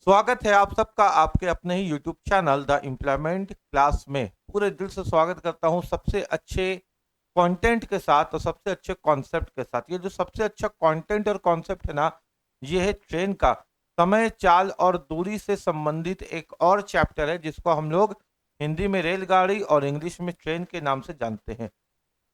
स्वागत है आप सबका आपके अपने ही YouTube channel the employment class में। पूरे दिल से स्वागत करता हूं सबसे अच्छे कंटेंट के साथ और सबसे अच्छे कॉन्सेप्ट के साथ। ये जो सबसे अच्छा कंटेंट और कॉन्सेप्ट है ना, ये है ट्रेन का समय, चाल और दूरी से संबंधित एक और चैप्टर है जिसको हम लोग हिंदी में रेलगाड़ी और इंग्लिश में ट्रेन के नाम से जानते हैं।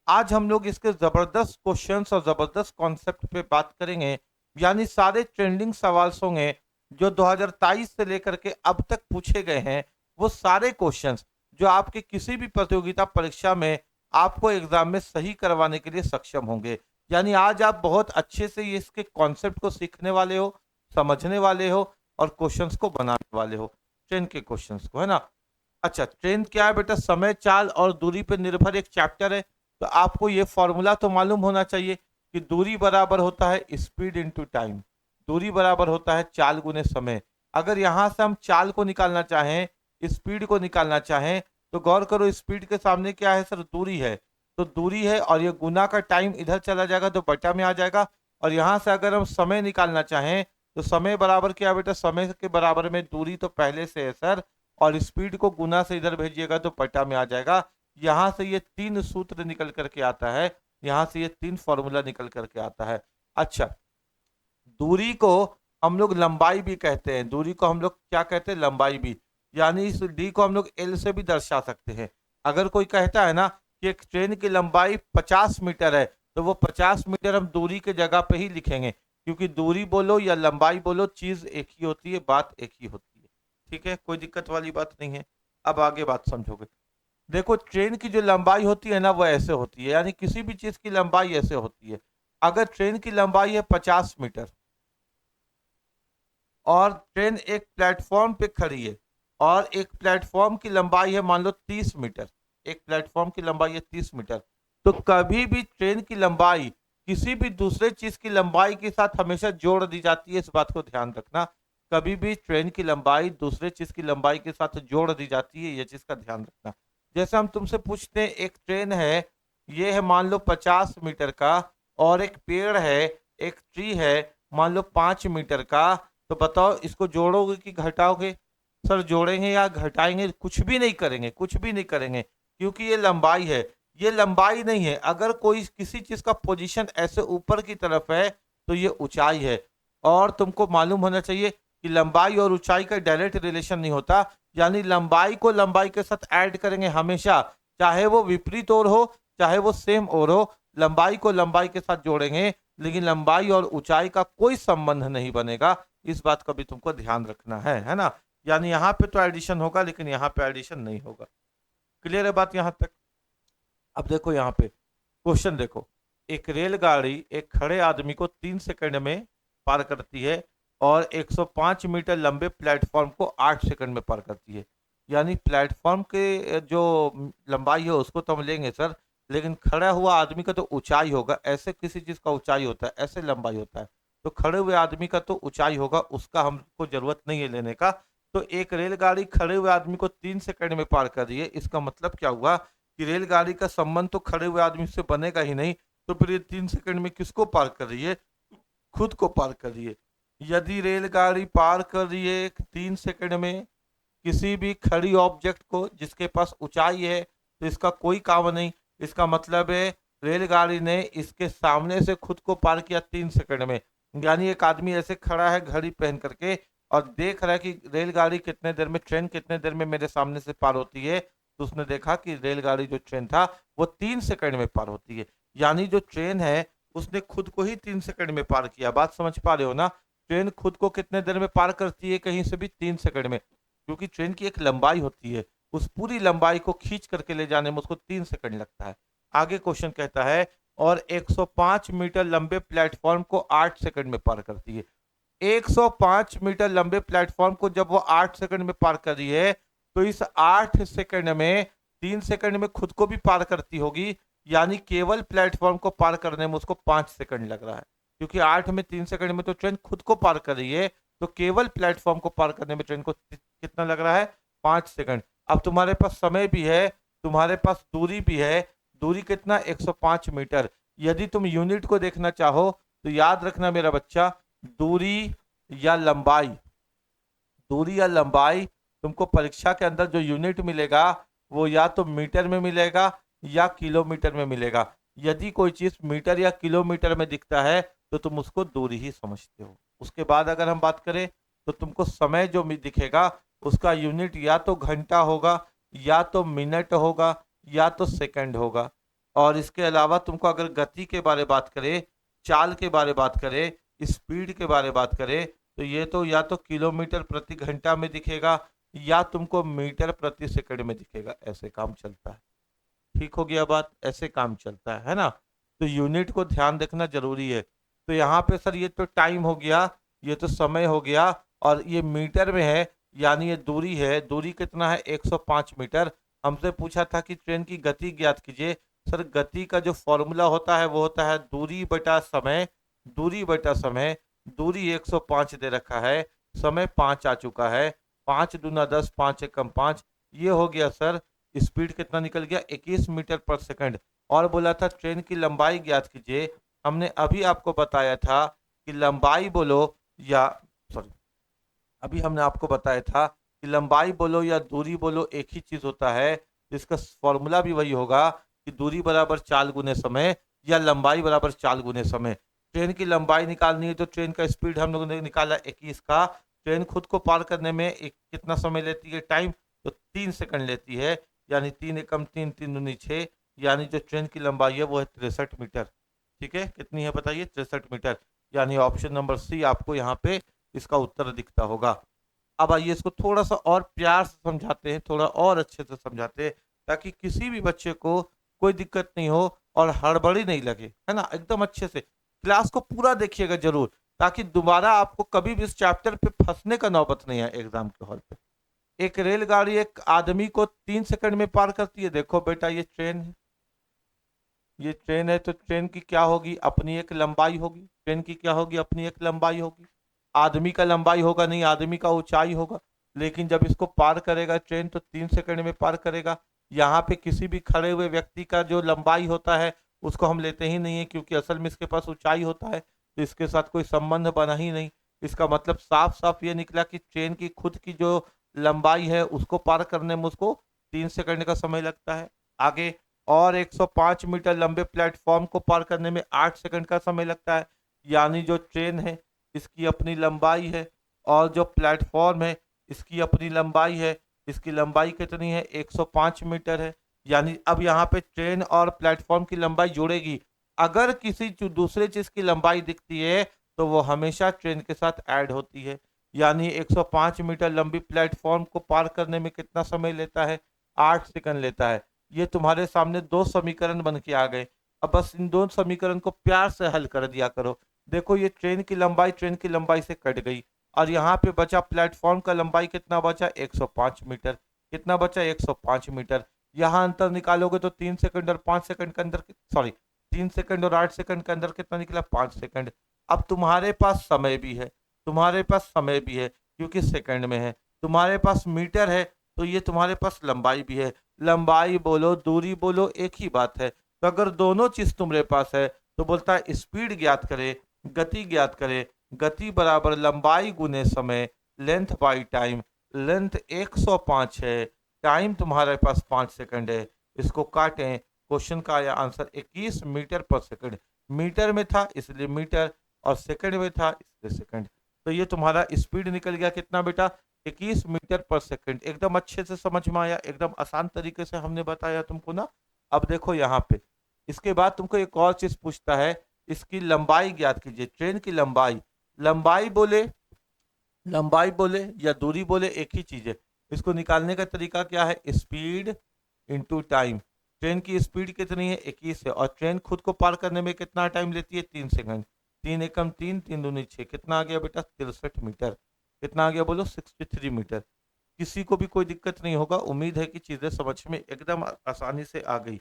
आज हम लोग इसके जबरदस्त क्वेश्चंस और जबरदस्त कॉन्सेप्ट पे बात करेंगे। यानी सारे ट्रेंडिंग सवाल होंगे जो 2023 से लेकर के अब तक पूछे गए हैं। वो सारे क्वेश्चंस जो आपके किसी भी प्रतियोगिता परीक्षा में आपको एग्जाम में सही करवाने के लिए सक्षम होंगे। यानी आज आप बहुत अच्छे से ये इसके कॉन्सेप्ट को सीखने वाले हो, समझने वाले हो और क्वेश्चंस को बनाने वाले हो, ट्रेन के क्वेश्चंस को, है ना। अच्छा, ट्रेन क्या है बेटा? समय, चाल और दूरी पर निर्भर एक चैप्टर है। तो आपको ये फॉर्मूला तो मालूम होना चाहिए कि दूरी बराबर होता है स्पीड इनटू टाइम। दूरी बराबर होता है चाल गुने समय। अगर यहाँ से हम चाल को निकालना चाहें, स्पीड को निकालना चाहें, तो गौर करो स्पीड के सामने क्या है सर? दूरी है। तो दूरी है और ये गुना का टाइम इधर चला जाएगा तो बटा में आ जाएगा। और यहाँ से अगर हम समय निकालना चाहें तो समय बराबर क्या है बेटा? समय के बराबर में दूरी तो पहले से है सर, और स्पीड को गुना से इधर भेजिएगा तो बटा में आ जाएगा। यहाँ से ये तीन सूत्र निकल करके आता है, यहाँ से ये तीन फॉर्मूला निकल करके आता है। अच्छा, दूरी को हम लोग लंबाई भी कहते हैं। दूरी को हम लोग क्या कहते हैं? लंबाई भी। यानी इस डी को हम लोग एल से भी दर्शा सकते हैं। अगर कोई कहता है ना कि एक ट्रेन की लंबाई 50 मीटर है, तो वो 50 मीटर हम दूरी के जगह पे ही लिखेंगे, क्योंकि दूरी बोलो या लंबाई बोलो, चीज एक ही होती है, बात एक ही होती है। ठीक है, कोई दिक्कत वाली बात नहीं है। अब आगे बात समझोगे। देखो, ट्रेन की जो लंबाई होती है ना, वो ऐसे होती है। यानी किसी भी चीज की लंबाई ऐसे होती है। अगर ट्रेन की लंबाई है 50 मीटर और ट्रेन एक प्लेटफॉर्म पे खड़ी है और एक प्लेटफॉर्म की लंबाई है मान लो 30 मीटर, एक प्लेटफॉर्म की लंबाई है 30 मीटर, तो कभी भी ट्रेन की लंबाई किसी भी दूसरे चीज की लंबाई के साथ हमेशा जोड़ दी जाती है। इस बात को ध्यान रखना। कभी भी ट्रेन की लंबाई दूसरे चीज की लंबाई के साथ जोड़ दी जाती है, ये चीज का ध्यान रखना। जैसे हम तुमसे पूछते हैं, एक ट्रेन है, ये है मान लो 50 मीटर का, और एक पेड़ है, एक ट्री है मान लो 5 मीटर का। तो बताओ, इसको जोड़ोगे कि घटाओगे? सर, जोड़ेंगे या घटाएंगे? कुछ भी नहीं करेंगे, कुछ भी नहीं करेंगे, क्योंकि ये लंबाई है, ये लंबाई नहीं है। अगर कोई किसी चीज का पोजीशन ऐसे ऊपर की तरफ है तो ये ऊंचाई है। और तुमको मालूम होना चाहिए कि लंबाई और ऊंचाई का डायरेक्ट रिलेशन नहीं होता। यानी लंबाई को लंबाई के साथ ऐड करेंगे हमेशा, चाहे वो विपरीत ओर हो चाहे वो सेम ओर हो, लंबाई को लंबाई के साथ जोड़ेंगे, लेकिन लंबाई और ऊंचाई का कोई संबंध नहीं बनेगा। इस बात का भी तुमको ध्यान रखना है ना। यानी यहाँ पे तो एडिशन होगा लेकिन यहाँ पे एडिशन नहीं होगा। क्लियर है बात यहाँ तक? अब देखो यहाँ पे क्वेश्चन देखो। एक रेलगाड़ी एक खड़े आदमी को 3 सेकंड में पार करती है और 105 मीटर लंबे प्लेटफॉर्म को 8 सेकंड में पार करती है। यानी प्लेटफॉर्म के जो लंबाई है उसको तो हम लेंगे सर, लेकिन खड़ा हुआ आदमी का तो ऊंचाई होगा। ऐसे किसी चीज का ऊंचाई होता है, ऐसे लंबाई होता है, तो खड़े हुए आदमी का तो ऊंचाई होगा, उसका हमको जरूरत नहीं है लेने का। तो एक रेलगाड़ी खड़े हुए आदमी को 3 सेकंड में पार कर रही है, इसका मतलब क्या हुआ कि रेलगाड़ी का संबंध तो खड़े हुए आदमी से बनेगा ही नहीं। तो फिर ये 3 सेकंड में किसको पार कर रही है? खुद को पार कर रही है। यदि रेलगाड़ी पार कर रही है 3 सेकंड में किसी भी खड़ी ऑब्जेक्ट को जिसके पास ऊंचाई है, तो इसका कोई काम नहीं। इसका मतलब है रेलगाड़ी ने इसके सामने से खुद को पार किया 3 सेकंड में। यानी एक आदमी ऐसे खड़ा है घड़ी पहन करके और देख रहा है कि रेलगाड़ी कितने देर में, ट्रेन कितने देर में मेरे सामने से पार होती है। तो उसने देखा कि रेलगाड़ी जो ट्रेन था वो 3 सेकंड में पार होती है। यानी जो ट्रेन है उसने खुद को ही 3 सेकंड में पार किया। बात समझ पा रहे हो ना? ट्रेन खुद को कितने देर में पार करती है? कहीं से भी 3 सेकंड में, क्योंकि ट्रेन की एक लंबाई होती है, उस पूरी लंबाई को खींच करके ले जाने में उसको 3 सेकंड लगता है। आगे क्वेश्चन कहता है और 105 मीटर लंबे प्लेटफॉर्म को 8 सेकंड में पार करती है। 105 मीटर लंबे प्लेटफॉर्म को जब वो 8 सेकंड में पार कर रही है, तो इस 8 सेकंड में 3 सेकंड में खुद को भी पार करती होगी। यानी केवल प्लेटफॉर्म को पार करने में उसको 5 सेकंड लग रहा है, क्योंकि 8 में 3 सेकंड में तो ट्रेन खुद को पार कर रही है। तो केवल प्लेटफॉर्म को पार करने में ट्रेन को कितना लग रहा है? 5 सेकंड। अब तुम्हारे पास समय भी है, तुम्हारे पास दूरी भी है। दूरी कितना? 105 मीटर। यदि तुम यूनिट को देखना चाहो तो याद रखना मेरा बच्चा, दूरी या लंबाई, दूरी या लंबाई तुमको परीक्षा के अंदर जो यूनिट मिलेगा वो या तो मीटर में मिलेगा या किलोमीटर में मिलेगा। यदि कोई चीज मीटर या किलोमीटर में दिखता है तो तुम उसको दूरी ही समझते हो। उसके बाद अगर हम बात करें तो तुमको समय जो दिखेगा उसका यूनिट या तो घंटा होगा या तो मिनट होगा या तो सेकंड होगा। और इसके अलावा तुमको अगर गति के बारे बात करें, चाल के बारे बात करें, स्पीड के बारे बात करें तो ये तो या तो किलोमीटर प्रति घंटा में दिखेगा या तुमको मीटर प्रति सेकंड में दिखेगा। ऐसे काम चलता है। ठीक हो गया बात, ऐसे काम चलता है ना। तो यूनिट को ध्यान रखना जरूरी है। तो यहाँ पे सर ये तो टाइम हो गया, ये तो समय हो गया, और ये मीटर में है यानी ये दूरी है। दूरी कितना है? 105 मीटर। हमसे पूछा था कि ट्रेन की गति ज्ञात कीजिए। सर गति का जो फॉर्मूला होता है वो होता है दूरी बटा समय। दूरी बटा समय, दूरी 105 दे रखा है, समय 5 आ चुका है, 5 दूना 10, 5 एकम 5। ये हो गया सर। स्पीड कितना निकल गया? 21 मीटर पर सेकंड। और बोला था ट्रेन की लंबाई ज्ञात कीजिए। हमने अभी आपको बताया था कि लंबाई बोलो या सॉरी अभी हमने आपको बताया था कि लंबाई बोलो या दूरी बोलो एक ही चीज होता है। इसका फॉर्मूला भी वही होगा कि दूरी बराबर चाल गुने समय या लंबाई बराबर चाल गुने समय। ट्रेन की लंबाई निकालनी है तो ट्रेन का स्पीड हम लोगों ने निकाला 21 का। ट्रेन खुद को पार करने में कितना समय लेती है? टाइम। तो 3 सेकंड लेती है, यानी 3 एकम 3, 3 दूनी 6, यानी जो ट्रेन की लंबाई है वो है 63 मीटर। ठीक है, कितनी है बताइए? 63 मीटर। यानी ऑप्शन नंबर सी आपको यहाँ पे इसका उत्तर दिखता होगा। अब आइए इसको थोड़ा सा और प्यार से समझाते हैं, थोड़ा और अच्छे से समझाते हैं, ताकि किसी भी बच्चे को कोई दिक्कत नहीं हो और हड़बड़ी नहीं लगे, है ना। एकदम अच्छे से क्लास को पूरा देखिएगा जरूर, ताकि दोबारा आपको कभी भी इस चैप्टर पे फंसने का नौबत नहीं है एग्जाम के हॉल पे। एक रेलगाड़ी एक आदमी को 3 सेकंड में पार करती है। देखो बेटा ये ट्रेन है, ये ट्रेन है, तो ट्रेन की क्या होगी? अपनी एक लंबाई होगी। ट्रेन की क्या होगी? अपनी एक लंबाई होगी। आदमी का लंबाई होगा नहीं, आदमी का ऊंचाई होगा। लेकिन जब इसको पार करेगा ट्रेन तो 3 सेकंड में पार करेगा। यहाँ पे किसी भी खड़े हुए व्यक्ति का जो लंबाई होता है उसको हम लेते ही नहीं है, क्योंकि असल में इसके पास ऊंचाई होता है, तो इसके साथ कोई संबंध बना ही नहीं। इसका मतलब साफ साफ ये निकला कि ट्रेन की खुद की जो लंबाई है उसको पार करने में उसको 3 सेकंड का समय लगता है। आगे और 105 मीटर लंबे प्लेटफॉर्म को पार करने में 8 सेकंड का समय लगता है। यानी जो ट्रेन है इसकी अपनी लंबाई है, और जो प्लेटफॉर्म है इसकी अपनी लंबाई है। इसकी लंबाई कितनी है? 105 मीटर है। यानी अब यहाँ पे ट्रेन और प्लेटफॉर्म की लंबाई जुड़ेगी। अगर किसी दूसरे चीज की लंबाई दिखती है तो वो हमेशा ट्रेन के साथ ऐड होती है। यानी 105 मीटर लंबी प्लेटफॉर्म को पार करने में कितना समय लेता है? 8 सेकंड लेता है। ये तुम्हारे सामने 2 समीकरण बन के आ गए। अब बस इन 2 समीकरण को प्यार से हल कर दिया करो। देखो ये ट्रेन की लंबाई ट्रेन की लंबाई से कट गई, और यहाँ पे बचा प्लेटफॉर्म का लंबाई कितना बचा? 105 मीटर। कितना बचा? 105 मीटर। यहाँ अंतर निकालोगे तो 3 सेकंड और 5 सेकंड के अंदर, सॉरी 3 सेकंड और 8 सेकंड के अंदर कितना निकला? 5 सेकंड। अब तुम्हारे पास समय भी है, तुम्हारे पास समय भी है क्योंकि सेकंड में है। तुम्हारे पास मीटर है तो ये तुम्हारे पास लंबाई भी है। लंबाई बोलो दूरी बोलो एक ही बात है। तो अगर दोनों चीज तुम्हारे पास है तो बोलता है स्पीड ज्ञात करे, गति ज्ञात करे। गति बराबर लंबाई गुने समय, लेंथ बाई टाइम। लेंथ 105 है, टाइम तुम्हारे पास 5 सेकंड है। इसको काटें, क्वेश्चन का आया आंसर 21 मीटर पर सेकंड। मीटर में था इसलिए मीटर, और सेकंड में था इसलिए सेकंड। तो ये तुम्हारा स्पीड निकल गया कितना बेटा? 21 मीटर पर सेकंड। एकदम अच्छे से समझ में आया, एकदम आसान तरीके से हमने बताया तुमको ना। अब देखो यहाँ पे इसके बाद तुमको एक और चीज पूछता है, इसकी लंबाई ज्ञात कीजिए। ट्रेन की लंबाई, लंबाई बोले या दूरी बोले एक ही चीज है। इसको निकालने का तरीका क्या है? Speed into time. ट्रेन की स्पीड कितनी है? 21 है, और ट्रेन खुद को पार करने में कितना टाइम लेती है? 3 सेकंड। 3 एकम 3, 3 दूनी 6। कितना आ गया बेटा? 63 मीटर। कितना आ गया बोलो? 63 मीटर। किसी को भी कोई दिक्कत नहीं होगा। उम्मीद है कि चीजें समझ में एकदम आसानी से आ गई।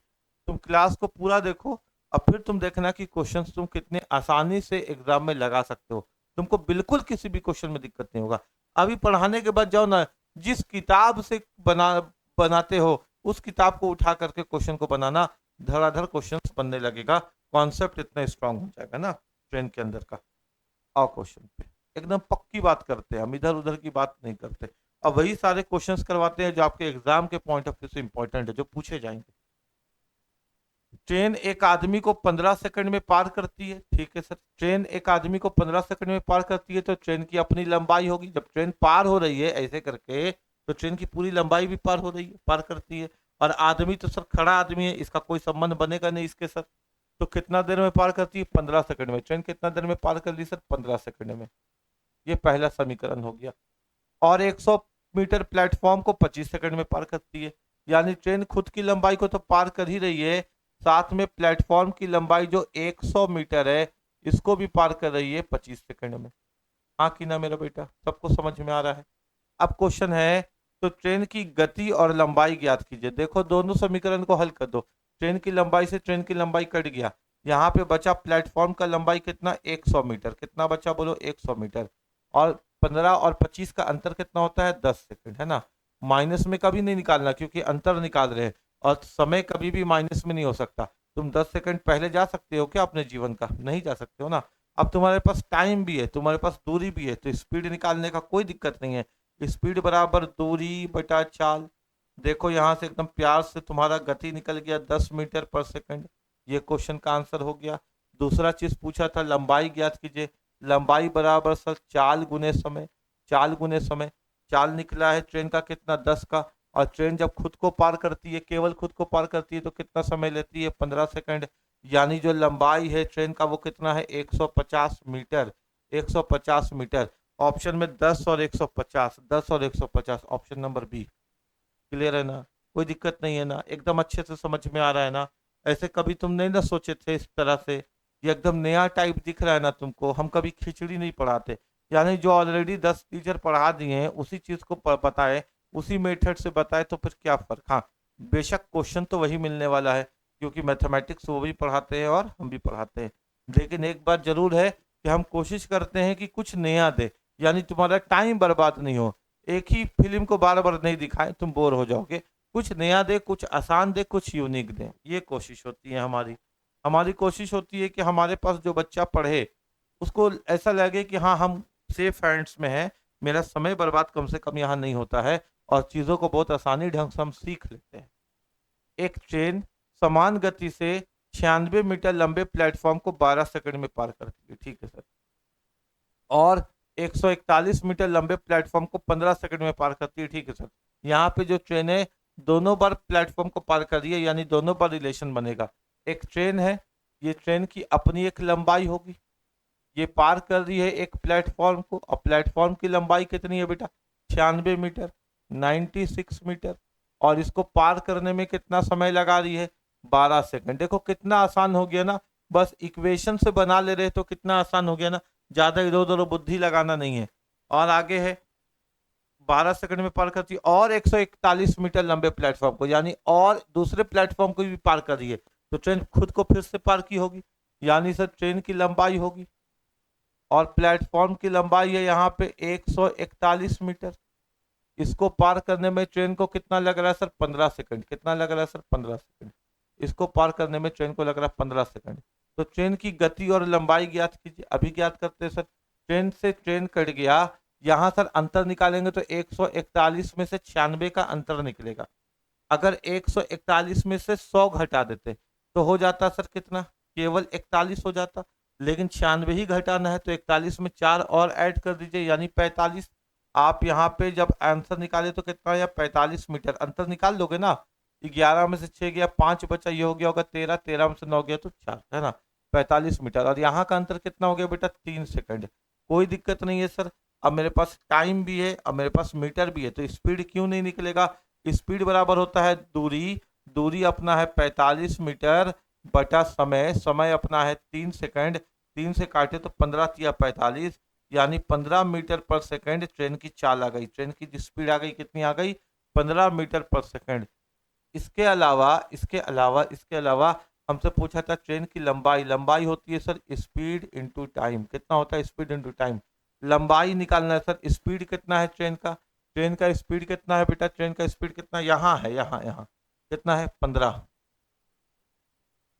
तुम क्लास को पूरा देखो, अब फिर तुम देखना कि क्वेश्चंस तुम कितने आसानी से एग्जाम में लगा सकते हो। तुमको बिल्कुल किसी भी क्वेश्चन में दिक्कत नहीं होगा। अभी पढ़ाने के बाद जाओ ना, जिस किताब से बनाते हो उस किताब को उठा करके क्वेश्चन को बनाना, धड़ाधड़ क्वेश्चन बनने लगेगा। कॉन्सेप्ट इतना स्ट्रांग हो जाएगा ना ट्रेन के अंदर का। आओ क्वेश्चन पे। एकदम पक्की बात करते हैं हम, इधर उधर की बात नहीं करते। अब वही सारे क्वेश्चंस करवाते हैं जो आपके एग्जाम के पॉइंट ऑफ व्यू से इंपॉर्टेंट है, जो पूछे जाएंगे। ट्रेन एक आदमी को 15 सेकंड में पार करती है, ठीक है सर। ट्रेन एक आदमी को 15 सेकंड में पार करती है, तो ट्रेन की अपनी लंबाई होगी। जब ट्रेन पार हो रही है ऐसे करके, तो ट्रेन की पूरी लंबाई भी पार हो रही है, पार करती है। और आदमी तो सर खड़ा आदमी है, इसका कोई संबंध बनेगा नहीं इसके सर। तो कितना देर में पार करती है? 15 सेकंड में। ट्रेन कितना देर में पार कर ली सर? 15 सेकंड में। ये पहला समीकरण हो गया। और 100 मीटर प्लेटफॉर्म को 25 सेकंड में पार करती है। यानी ट्रेन खुद की लंबाई को तो पार कर ही रही है, साथ में प्लेटफॉर्म की लंबाई जो 100 मीटर है इसको भी पार कर रही है 25 सेकंड में। हाँ कि ना मेरा बेटा, सबको समझ में आ रहा है? अब क्वेश्चन है, तो ट्रेन की गति और लंबाई ज्ञात कीजिए। देखो दोनों समीकरण को हल कर दो। ट्रेन की लंबाई से ट्रेन की लंबाई कट गया, यहाँ पे बचा प्लेटफॉर्म का लंबाई कितना? 100 मीटर। कितना बचा बोलो? 100 मीटर। और 15 और 25 का अंतर कितना होता है? 10 सेकंड, है ना। माइनस में कभी नहीं निकालना, क्योंकि अंतर निकाल रहे हैं, और समय कभी भी माइनस में नहीं हो सकता। तुम 10 सेकंड पहले जा सकते हो क्या अपने जीवन का? नहीं जा सकते हो ना। अब तुम्हारे पास टाइम भी है, तुम्हारे पास दूरी भी है, तो स्पीड निकालने का कोई दिक्कत नहीं है। स्पीड बराबर दूरी बटा चाल। देखो यहाँ से एकदम प्यार से तुम्हारा गति निकल गया 10 मीटर पर सेकंड। ये क्वेश्चन का आंसर हो गया। दूसरा चीज पूछा था, लंबाई ज्ञात कीजिए। लंबाई बराबर सर चाल गुने समय। चाल गुने समय। चाल निकला है ट्रेन का कितना? 10 का। और ट्रेन जब खुद को पार करती है, केवल खुद को पार करती है, तो कितना समय लेती है? 15 सेकंड। यानी जो लंबाई है ट्रेन का वो कितना है? 150 मीटर। 150 मीटर। ऑप्शन में 10 और 150, 10 और 150, ऑप्शन नंबर बी। क्लियर है ना? कोई दिक्कत नहीं है ना? एकदम अच्छे से समझ में आ रहा है ना? ऐसे कभी तुम नहीं ना सोचे थे इस तरह से? ये एकदम नया टाइप दिख रहा है ना तुमको? हम कभी खिचड़ी नहीं पढ़ाते, यानी जो ऑलरेडी 10 टीचर पढ़ा दिए हैं उसी चीज को बताए, उसी मेथड से बताए, तो फिर क्या फर्क। हाँ, बेशक क्वेश्चन तो वही मिलने वाला है, क्योंकि मैथमेटिक्स वो भी पढ़ाते हैं और हम भी पढ़ाते हैं। लेकिन एक बात जरूर है कि हम कोशिश करते हैं कि कुछ नया दे, यानी तुम्हारा टाइम बर्बाद नहीं हो। एक ही फिल्म को बार बार नहीं दिखाएं, तुम बोर हो जाओगे। कुछ नया दे, कुछ आसान दे, कुछ यूनिक दे, ये कोशिश होती है हमारी। हमारी कोशिश होती है कि हमारे पास जो बच्चा पढ़े उसको ऐसा लगे कि हाँ, हम सेफ हैंड्स में है, मेरा समय बर्बाद कम से कम यहाँ नहीं होता है, और चीज़ों को बहुत आसानी ढंग से हम सीख लेते हैं। एक ट्रेन समान गति से 96 मीटर लंबे प्लेटफॉर्म को 12 सेकंड में पार करती है, ठीक है सर। और 141 मीटर लंबे प्लेटफॉर्म को 15 सेकंड में पार करती है, ठीक है सर। यहाँ पे जो ट्रेन है दोनों बार प्लेटफॉर्म को पार कर रही है, यानी दोनों बार रिलेशन बनेगा। एक ट्रेन है, ये ट्रेन की अपनी एक लंबाई होगी, ये पार कर रही है एक प्लेटफॉर्म को, और प्लेटफॉर्म की लंबाई कितनी है बेटा? 96 मीटर, 96 मीटर। और इसको पार करने में कितना समय लगा रही है? 12 सेकंड। देखो कितना आसान हो गया ना, बस इक्वेशन से बना ले रहे तो कितना आसान हो गया ना, ज्यादा इधर उधर बुद्धि लगाना नहीं है। और आगे है 12 सेकंड में पार करती है, और 141 मीटर लंबे प्लेटफॉर्म को, यानी और दूसरे प्लेटफॉर्म को भी पार कर रही है, तो ट्रेन खुद को फिर से पार की होगी, यानी सर ट्रेन की लंबाई होगी। और प्लेटफॉर्म की लंबाई है यहाँ पे 141 मीटर। इसको पार करने में ट्रेन को कितना लग रहा है सर? 15 सेकंड। कितना लग रहा है सर? 15 सेकंड। इसको पार करने में ट्रेन को लग रहा है 15 सेकंड। तो ट्रेन की गति और लंबाई ज्ञात कीजिए। अभी ज्ञात करते हैं सर। ट्रेन से ट्रेन कट गया, यहाँ सर अंतर निकालेंगे तो 141 में से 96 का अंतर निकलेगा। अगर 141 में से 100 घटा देते तो हो जाता सर कितना? केवल 41 हो जाता। लेकिन 96 ही घटाना है, तो 41 में 4 और ऐड कर दीजिए, यानी 45। आप यहाँ पे जब आंसर निकाले तो कितना या 45 मीटर अंतर निकाल लोगे ना। 11 में से 6 गया, 5 बचा, ये हो गया होगा 13, 13 में से 9 गया तो 4, है ना। 45 मीटर। और यहाँ का अंतर कितना हो गया बेटा? 3 सेकंड। कोई दिक्कत नहीं है सर। अब मेरे पास टाइम भी है, अब मेरे पास मीटर भी है, तो स्पीड क्यों नहीं निकलेगा? स्पीड बराबर होता है दूरी। दूरी अपना है 45 मीटर बटा समय। समय अपना है 3 सेकंड। 3 से काटे तो 15 या 45, यानी 15 मीटर पर सेकंड ट्रेन की चाल आ गई। ट्रेन की स्पीड आ गई, कितनी आ गई? 15 मीटर पर सेकंड। इसके अलावा हमसे पूछा था ट्रेन की लंबाई। लंबाई होती है सर स्पीड इंटू टाइम। कितना होता है? Speed into time. लंबाई निकालना है सर। स्पीड कितना है ट्रेन का? ट्रेन का स्पीड कितना है बेटा? ट्रेन का स्पीड कितना यहाँ है? यहाँ कितना है? 15।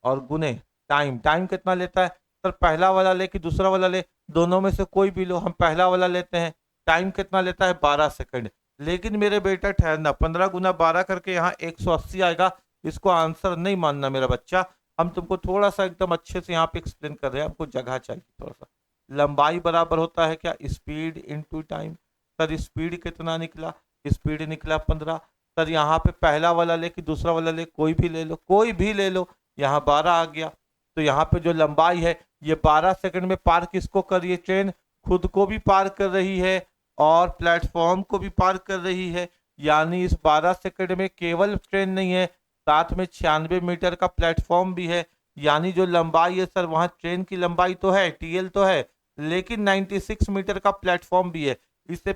और गुने टाइम। टाइम कितना लेता है सर? पहला वाला ले कि दूसरा वाला ले? दोनों में से कोई भी लो, हम पहला वाला लेते हैं। टाइम कितना लेता है? 12 सेकंड। लेकिन मेरे बेटा ठहरना, 15 गुना 12 करके यहाँ 180 आएगा। इसको आंसर नहीं मानना मेरा बच्चा, हम तुमको थोड़ा सा एकदम अच्छे से यहाँ पे एक्सप्लेन कर रहे हैं, हमको जगह चाहिए थोड़ा सा। लंबाई बराबर होता है क्या? Speed into time. Sir speed कितना निकला? स्पीड निकला 15। सर यहाँ पे पहला वाला ले कि दूसरा वाला ले? कोई भी ले लो, कोई भी ले लो। यहाँ 12 आ गया, तो यहाँ पे जो लंबाई है ये 12 सेकंड में पार किसको कर रही है ट्रेन? खुद को भी पार कर रही है और प्लेटफॉर्म को भी पार कर रही है। यानी इस 12 सेकंड में केवल ट्रेन नहीं है, साथ में 96 मीटर का प्लेटफॉर्म भी है। यानी जो लंबाई है सर, वहां ट्रेन की लंबाई तो है, टीएल तो है, लेकिन 96 मीटर का प्लेटफॉर्म भी है। इससे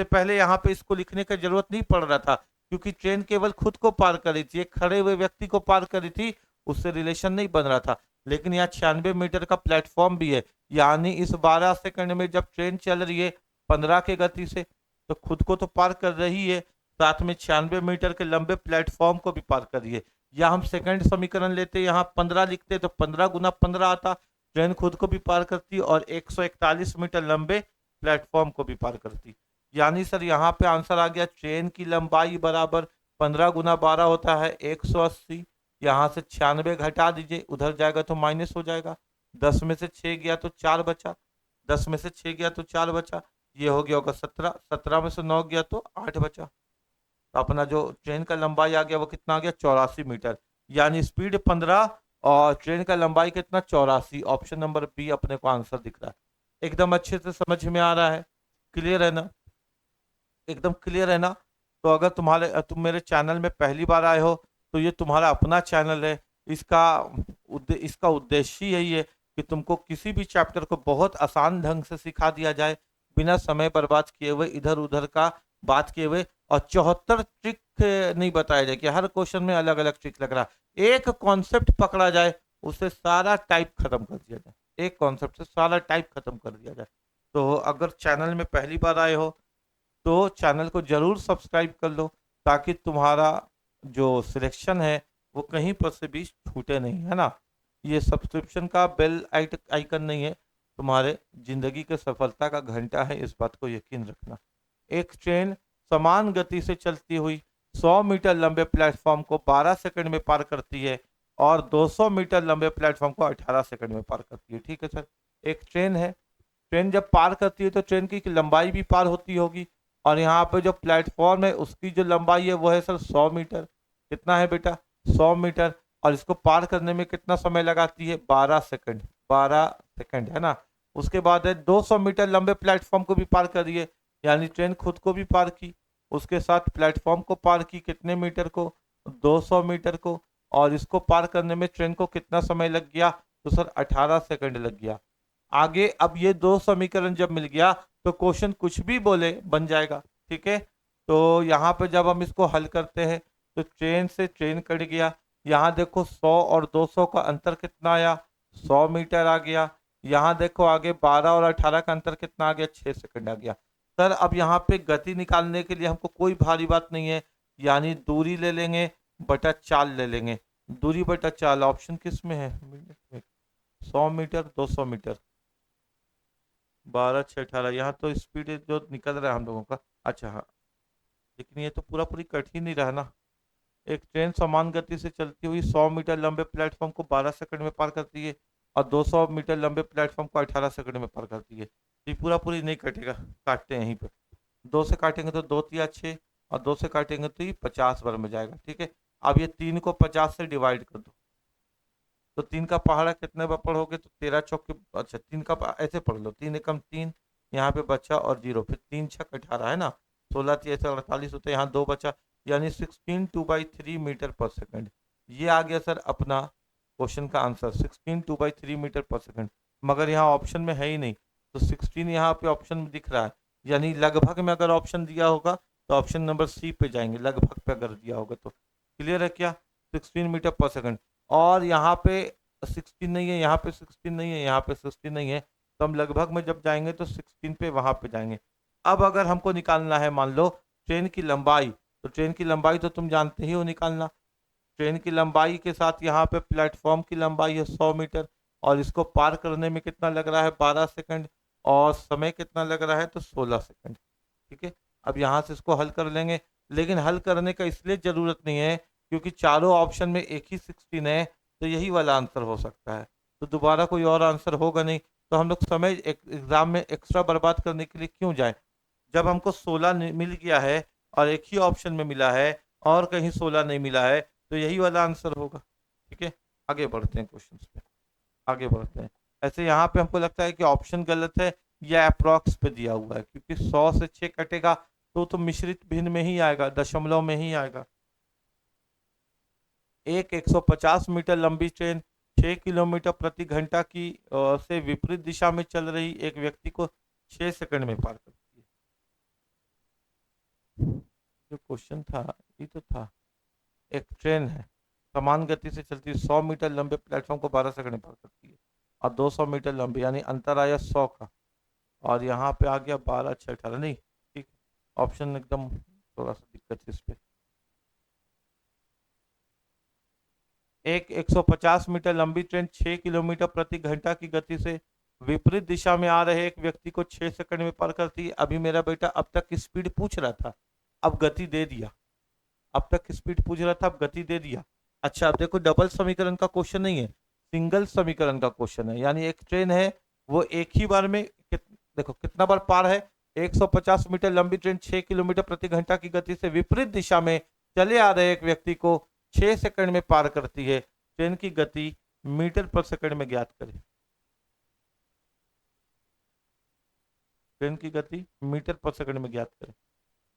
पहले यहाँ पे इसको लिखने की जरूरत नहीं पड़ रहा था, क्योंकि ट्रेन केवल खुद को पार कर रही थी, एक खड़े हुए व्यक्ति को पार कर रही थी, उससे रिलेशन नहीं बन रहा था। लेकिन यहाँ 96 मीटर का प्लेटफॉर्म भी है। यानी इस 12 सेकंड में जब ट्रेन चल रही है 15 के गति से, तो खुद को तो पार कर रही है, साथ में 96 मीटर के लंबे प्लेटफॉर्म को भी पार कर रही है। या हम सेकंड समीकरण लेते, यहाँ 15 लिखते तो 15 गुना 15 आता, ट्रेन खुद को भी पार करती और 141 मीटर लंबे प्लेटफॉर्म को भी पार करती। यानी सर यहाँ पे आंसर आ गया, ट्रेन की लंबाई बराबर 15 गुना 12 होता है 180। यहाँ से 96 घटा दीजिए, उधर जाएगा तो माइनस हो जाएगा। 10 में से 6 गया तो 4 बचा, 10 में से 6 गया तो 4 बचा, ये हो गया होगा 17, 17 में से 9 गया तो 8 बचा। तो अपना जो ट्रेन का लंबाई आ गया वो कितना आ गया? 84 मीटर। यानी स्पीड 15 और ट्रेन का लंबाई कितना? 84। ऑप्शन नंबर बी अपने को आंसर दिख रहा है। एकदम अच्छे से समझ में आ रहा है? क्लियर है ना? एकदम क्लियर है ना? तो अगर तुम मेरे चैनल में पहली बार आए हो तो ये तुम्हारा अपना चैनल है। इसका उद्देश्य ही यही है कि तुमको किसी भी चैप्टर को बहुत आसान ढंग से सिखा दिया जाए, बिना समय बर्बाद किए हुए, इधर उधर का बात किए हुए। और 74 ट्रिक नहीं बताया जाए कि हर क्वेश्चन में अलग अलग ट्रिक लग रहा है। एक कॉन्सेप्ट पकड़ा जाए, उससे सारा टाइप खत्म कर दिया जाए, एक कॉन्सेप्ट से सारा टाइप खत्म कर दिया जाए। तो अगर चैनल में पहली बार आए हो तो चैनल को जरूर सब्सक्राइब कर लो, ताकि तुम्हारा जो सिलेक्शन है वो कहीं पर से भी छूटे नहीं, है ना? ये सब्सक्रिप्शन का बेल आइकन नहीं है, तुम्हारे जिंदगी के सफलता का घंटा है, इस बात को यकीन रखना। एक ट्रेन समान गति से चलती हुई 100 मीटर लंबे प्लेटफॉर्म को 12 सेकंड में पार करती है और 200 मीटर लंबे प्लेटफॉर्म को 18 सेकंड में पार करती है। ठीक है सर, एक ट्रेन है, ट्रेन जब पार करती है तो ट्रेन की लंबाई भी पार होती होगी, और यहाँ पे जो प्लेटफॉर्म है उसकी जो लंबाई है वो है सर 100 मीटर। कितना है बेटा? 100 मीटर। और इसको पार करने में कितना समय लगाती है? 12 सेकंड, 12 सेकंड, है ना? उसके बाद है 200 मीटर लंबे प्लेटफॉर्म को भी पार कर रही है, यानी ट्रेन खुद को भी पार की, उसके साथ प्लेटफॉर्म को पार की, कितने मीटर को? 200 मीटर को। और इसको पार करने में ट्रेन को कितना समय लग गया? तो सर 18 सेकंड लग गया। आगे अब ये दो समीकरण जब मिल गया तो क्वेश्चन कुछ भी बोले बन जाएगा। ठीक है, तो यहाँ पे जब हम इसको हल करते हैं तो ट्रेन से ट्रेन कट गया, यहाँ देखो 100 और 200 का अंतर कितना आया? 100 मीटर आ गया। यहाँ देखो आगे 12 और 18 का अंतर कितना आ गया? 6 सेकंड आ गया। सर अब यहाँ पे गति निकालने के लिए हमको कोई भारी बात नहीं है, यानी दूरी ले लेंगे बटा चाल ले लेंगे। दूरी बटा चाल ऑप्शन किस में है? 100 मीटर 200 मीटर 12 6 18, यहाँ तो स्पीड जो निकल रहा है हम लोगों का। अच्छा हाँ, लेकिन ये तो पूरा पूरी कट ही नहीं रहा ना। एक ट्रेन समान गति से चलती हुई 100 मीटर लंबे प्लेटफॉर्म को 12 सेकंड में पार करती है और 200 मीटर लंबे प्लेटफॉर्म को 18 सेकंड में पार करती है। ये पूरा पूरी नहीं कटेगा, काटते हैं यहीं पे। 2 से काटेंगे तो 2 तिया 6 और 2 से काटेंगे तो ये 50 बार में जाएगा। ठीक है, अब ये 3 को 50 से डिवाइड कर दो, तो 3 का पहाड़ा कितने बार पढ़ोगे? तो 13 चौक के, अच्छा 3 का ऐसे पढ़ लो, 3 एकम 3, यहाँ पे बचा और 0, फिर 3 छक 18, है ना? 16 3 ऐसे 48 होता है, यहाँ 2 बचा, यानी 16 2/3 मीटर पर सेकंड। ये आ गया सर अपना क्वेश्चन का आंसर, 16 2/3 मीटर पर सेकंड। मगर यहाँ ऑप्शन में है ही नहीं, तो 16 यहाँ पे ऑप्शन में दिख रहा है, यानी लगभग में अगर ऑप्शन दिया होगा तो ऑप्शन नंबर सी पे जाएंगे, लगभग पे अगर दिया होगा तो। क्लियर है क्या? 16 मीटर पर सेकंड। और यहाँ पे 16 नहीं है, यहाँ पे 16 नहीं है, यहाँ पे 16 नहीं है, तो हम लगभग में जब जाएंगे तो 16 पे वहां पे जाएंगे। अब अगर हमको निकालना है मान लो ट्रेन की लंबाई, तो ट्रेन की लंबाई तो तुम जानते ही हो निकालना। ट्रेन की लंबाई के साथ यहाँ पे प्लेटफॉर्म की लंबाई है 100 मीटर और इसको पार करने में कितना लग रहा है? 12 सेकंड। और समय कितना लग रहा है, तो 16 सेकंड। ठीक है, अब यहाँ से इसको हल कर लेंगे, लेकिन हल करने का इसलिए ज़रूरत नहीं है क्योंकि चारों ऑप्शन में एक ही 16 है, तो यही वाला आंसर हो सकता है, तो दोबारा कोई और आंसर होगा नहीं। तो हम लोग समय एग्जाम में एक्स्ट्रा बर्बाद करने के लिए क्यों जाए, जब हमको 16 मिल गया है और एक ही ऑप्शन में मिला है और कहीं 16 नहीं मिला है, तो यही वाला आंसर होगा। ठीक है, आगे बढ़ते हैं क्वेश्चन पे, आगे बढ़ते हैं। ऐसे यहाँ पे हमको लगता है कि ऑप्शन गलत है या अप्रॉक्स पे दिया हुआ है, क्योंकि 100 से 6 कटेगा तो मिश्रित भिन्न में ही आएगा, दशमलव में ही आएगा। एक 150 मीटर लंबी ट्रेन 6 किलोमीटर प्रति घंटा की से विपरीत दिशा में चल रही एक व्यक्ति को 6 सेकंड में पार करती है। जो क्वेश्चन था ये तो था, एक ट्रेन है समान गति से चलती है, 100 मीटर लंबे प्लेटफॉर्म को 12 सेकंड में पार करती है, और 200 मीटर लंबी, यानी अंतर आया 100 का, और यहाँ पे आ गया 12 6 18, नहीं ठीक, ऑप्शन एकदम थोड़ा सा दिक्कत है इस पे। एक 150 मीटर लंबी ट्रेन 6 किलोमीटर प्रति घंटा की गति से विपरीत दिशा में आ रहे एक व्यक्ति को 6 सेकंड में पार करती है। अभी मेरा बेटा अब तक स्पीड पूछ रहा था, अब गति दे दिया, अब तक स्पीड पूछ रहा था, अब गति दे दिया। अच्छा, अब देखो डबल समीकरण का क्वेश्चन नहीं है, सिंगल समीकरण का क्वेश्चन है, यानी एक ट्रेन है वो एक ही बार में देखो कितना बार पार है, 150 मीटर लंबी ट्रेन 6 किलोमीटर प्रति घंटा की गति से विपरीत दिशा में चले आ रहे एक व्यक्ति को 6 सेकंड में पार करती है। ट्रेन की गति मीटर पर सेकंड में ज्ञात करें। ट्रेन की गति मीटर पर सेकंड में ज्ञात करें।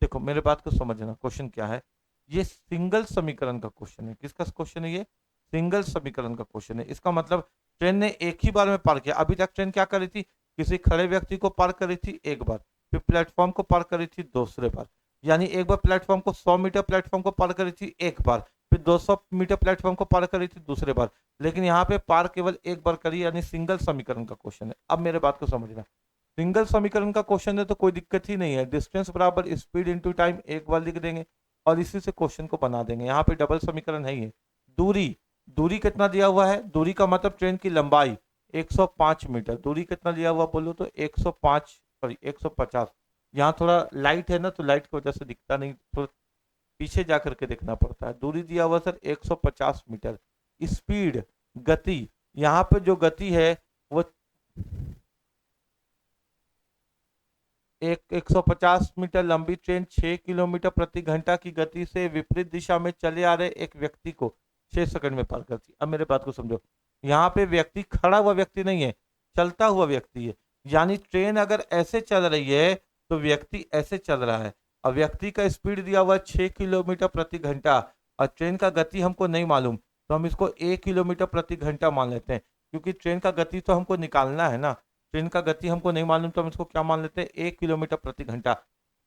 देखो मेरे बात को समझना, क्वेश्चन क्या है, ये सिंगल समीकरण का क्वेश्चन है। किसका क्वेश्चन है ये, सिंगल समीकरण का क्वेश्चन है। इसका मतलब ट्रेन ने एक ही बार में पार किया। अभी तक ट्रेन क्या करी थी, किसी खड़े व्यक्ति को पार करी थी एक बार, फिर प्लेटफॉर्म को पार करी थी दूसरे बार, यानी एक बार प्लेटफॉर्म को 100 मीटर प्लेटफॉर्म को पार करी थी एक बार, फिर 200 मीटर प्लेटफॉर्म को पार करी थी दूसरे बार, लेकिन यहाँ पे पार केवल एक बार करी, यानी सिंगल समीकरण का क्वेश्चन है। अब मेरे बात को समझना, सिंगल समीकरण का क्वेश्चन है तो कोई दिक्कत ही नहीं है, डिस्टेंस बराबर स्पीड इंटू टाइम एक बार लिख देंगे और इसी से क्वेश्चन को बना देंगे। यहाँ पे डबल समीकरण है ही है। दूरी, दूरी कितना दिया हुआ है, दूरी का मतलब ट्रेन की लंबाई 105 मीटर, दूरी कितना दिया हुआ बोलो तो 105 सॉरी 150। यहाँ थोड़ा लाइट है ना, तो लाइट की वजह से दिखता नहीं, थोड़ा पीछे जा करके देखना पड़ता है। दूरी दिया हुआ सर 150 मीटर। स्पीड, गति, यहाँ पे जो गति है वो 150 मीटर लंबी ट्रेन 6 किलोमीटर प्रति घंटा की गति से विपरीत दिशा में चले आ रहे एक व्यक्ति को 6 सेकंड में पार करती। अब मेरे बात को समझो, यहाँ पे व्यक्ति खड़ा हुआ व्यक्ति नहीं है, चलता हुआ व्यक्ति है, यानी ट्रेन अगर ऐसे चल रही है तो व्यक्ति ऐसे चल रहा है, और व्यक्ति का स्पीड दिया हुआ 6 किलोमीटर प्रति घंटा, और ट्रेन का गति हमको नहीं मालूम, तो हम इसको 1 किलोमीटर प्रति घंटा मान लेते हैं, क्योंकि ट्रेन का गति तो हमको निकालना है ना, ट्रेन का गति हमको नहीं मालूम, तो हम इसको क्या मान लेते हैं 1 किलोमीटर प्रति घंटा।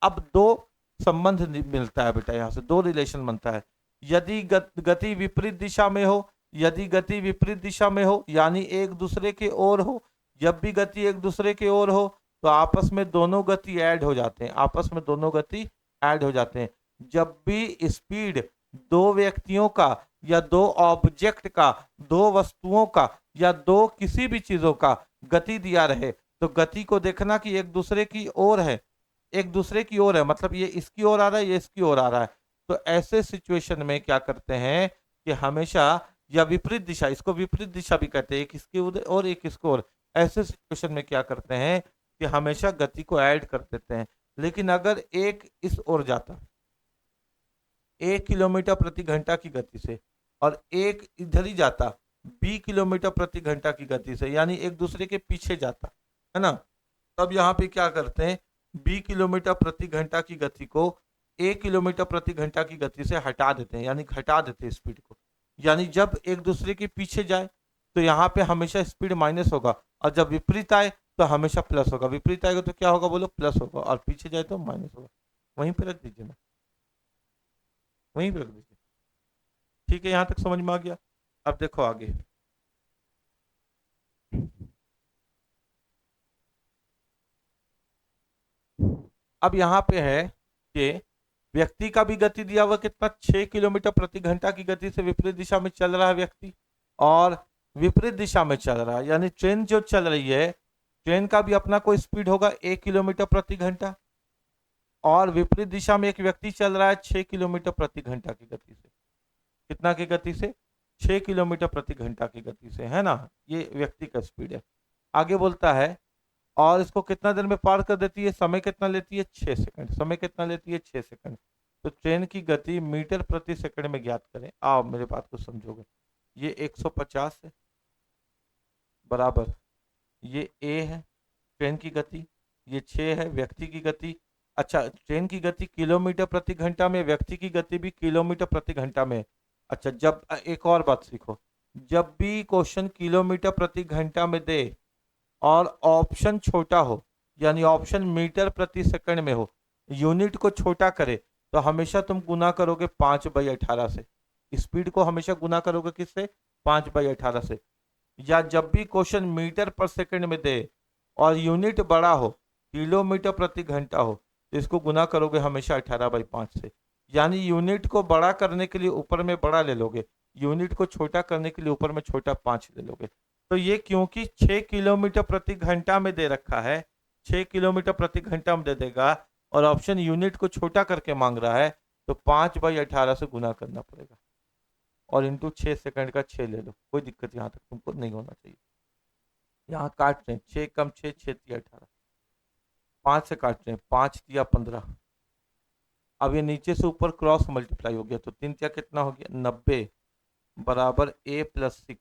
अब दो संबंध मिलता है बेटा, यहाँ से दो रिलेशन बनता है। यदि गति विपरीत दिशा में हो, यदि गति विपरीत दिशा में हो यानी एक दूसरे के ओर हो, जब भी गति एक दूसरे के ओर हो तो आपस में दोनों गति ऐड हो जाते हैं, आपस में दोनों गति ऐड हो जाते हैं। जब भी स्पीड दो व्यक्तियों का या दो ऑब्जेक्ट का, दो वस्तुओं का या दो किसी भी चीजों का गति दिया रहे, तो गति को देखना कि एक दूसरे की ओर है, एक दूसरे की ओर है, मतलब ये इसकी ओर आ रहा है, ये इसकी ओर आ रहा है। तो ऐसे सिचुएशन में क्या करते हैं कि हमेशा, या विपरीत दिशा, इसको विपरीत दिशा भी कहते हैं, एक इसकी ओर और एक इसको ओर, ऐसे सिचुएशन में क्या करते हैं कि हमेशा गति को ऐड कर देते हैं। लेकिन अगर एक इस ओर जाता 1 किलोमीटर प्रति घंटा की गति से और एक इधर ही जाता 20 किलोमीटर प्रति घंटा की गति से, यानी एक दूसरे के पीछे जाता है ना, तब यहाँ पे क्या करते हैं 20 किलोमीटर प्रति घंटा की गति को 1 किलोमीटर प्रति घंटा की गति से हटा देते हैं, यानी घटा देते हैं स्पीड को। यानी जब एक दूसरे के पीछे जाए तो यहाँ पे हमेशा स्पीड माइनस होगा, और जब विपरीत आए तो हमेशा प्लस होगा। विपरीत आएगा तो क्या होगा बोलो, प्लस होगा, और पीछे जाए तो माइनस होगा। वहीं पे रख दीजिए ना, वहीं पे रख दीजिए। ठीक है, यहाँ तक समझ में आ गया। अब देखो आगे, अब यहाँ पे है कि व्यक्ति का भी गति दिया हुआ कितना, 6 किलोमीटर प्रति घंटा की गति से विपरीत दिशा में चल रहा है व्यक्ति, और विपरीत दिशा में चल रहा है, यानी ट्रेन जो चल रही है, ट्रेन का भी अपना कोई स्पीड होगा 1 किलोमीटर प्रति घंटा, और विपरीत दिशा में एक व्यक्ति चल रहा है 6 किलोमीटर प्रति घंटा की गति से। कितना की गति से? 6 किलोमीटर प्रति घंटा की गति से, है ना। ये व्यक्ति का स्पीड है। आगे बोलता है और इसको कितना देर में पार कर देती है, समय कितना लेती है? 6 सेकंड। समय कितना लेती है? 6 सेकंड। तो ट्रेन की गति मीटर प्रति सेकंड में ज्ञात करें। आओ मेरे बात को समझोगे। ये 150 है, बराबर ये ए है ट्रेन की गति, ये 6 है व्यक्ति की गति। अच्छा, ट्रेन की गति किलोमीटर प्रति घंटा में, व्यक्ति की गति भी किलोमीटर प्रति घंटा में। अच्छा, जब एक और बात सीखो, जब भी क्वेश्चन किलोमीटर प्रति घंटा में दे और ऑप्शन छोटा हो, यानी ऑप्शन मीटर प्रति सेकंड में हो, यूनिट को छोटा करे, तो हमेशा तुम गुना करोगे 5/18 से। स्पीड को हमेशा गुना करोगे किससे? 5/18 से। या जब भी क्वेश्चन मीटर पर सेकंड में दे और यूनिट बड़ा हो, किलोमीटर प्रति घंटा हो, तो इसको गुना करोगे हमेशा 18/5 से। यानी यूनिट को बड़ा करने के लिए ऊपर में बड़ा ले लोगे, यूनिट को छोटा करने के लिए ऊपर में छोटा 5 ले लोगे। तो ये क्योंकि 6 किलोमीटर प्रति घंटा में दे रखा है, 6 किलोमीटर प्रति घंटा में दे देगा और ऑप्शन यूनिट को छोटा करके मांग रहा है, तो 5/18 से गुना करना पड़ेगा और इंटू 6 सेकंड का 6 ले लो। कोई दिक्कत यहाँ तक तुमको नहीं होना चाहिए। यहाँ काट रहे हैं 6 कम 6, 6 तिया 18, 5 से काट रहे हैं 5 तिया 15। अब ये नीचे से ऊपर क्रॉस मल्टीप्लाई हो गया, तो 3 तिया कितना हो गया? 90 बराबर a प्लस 6,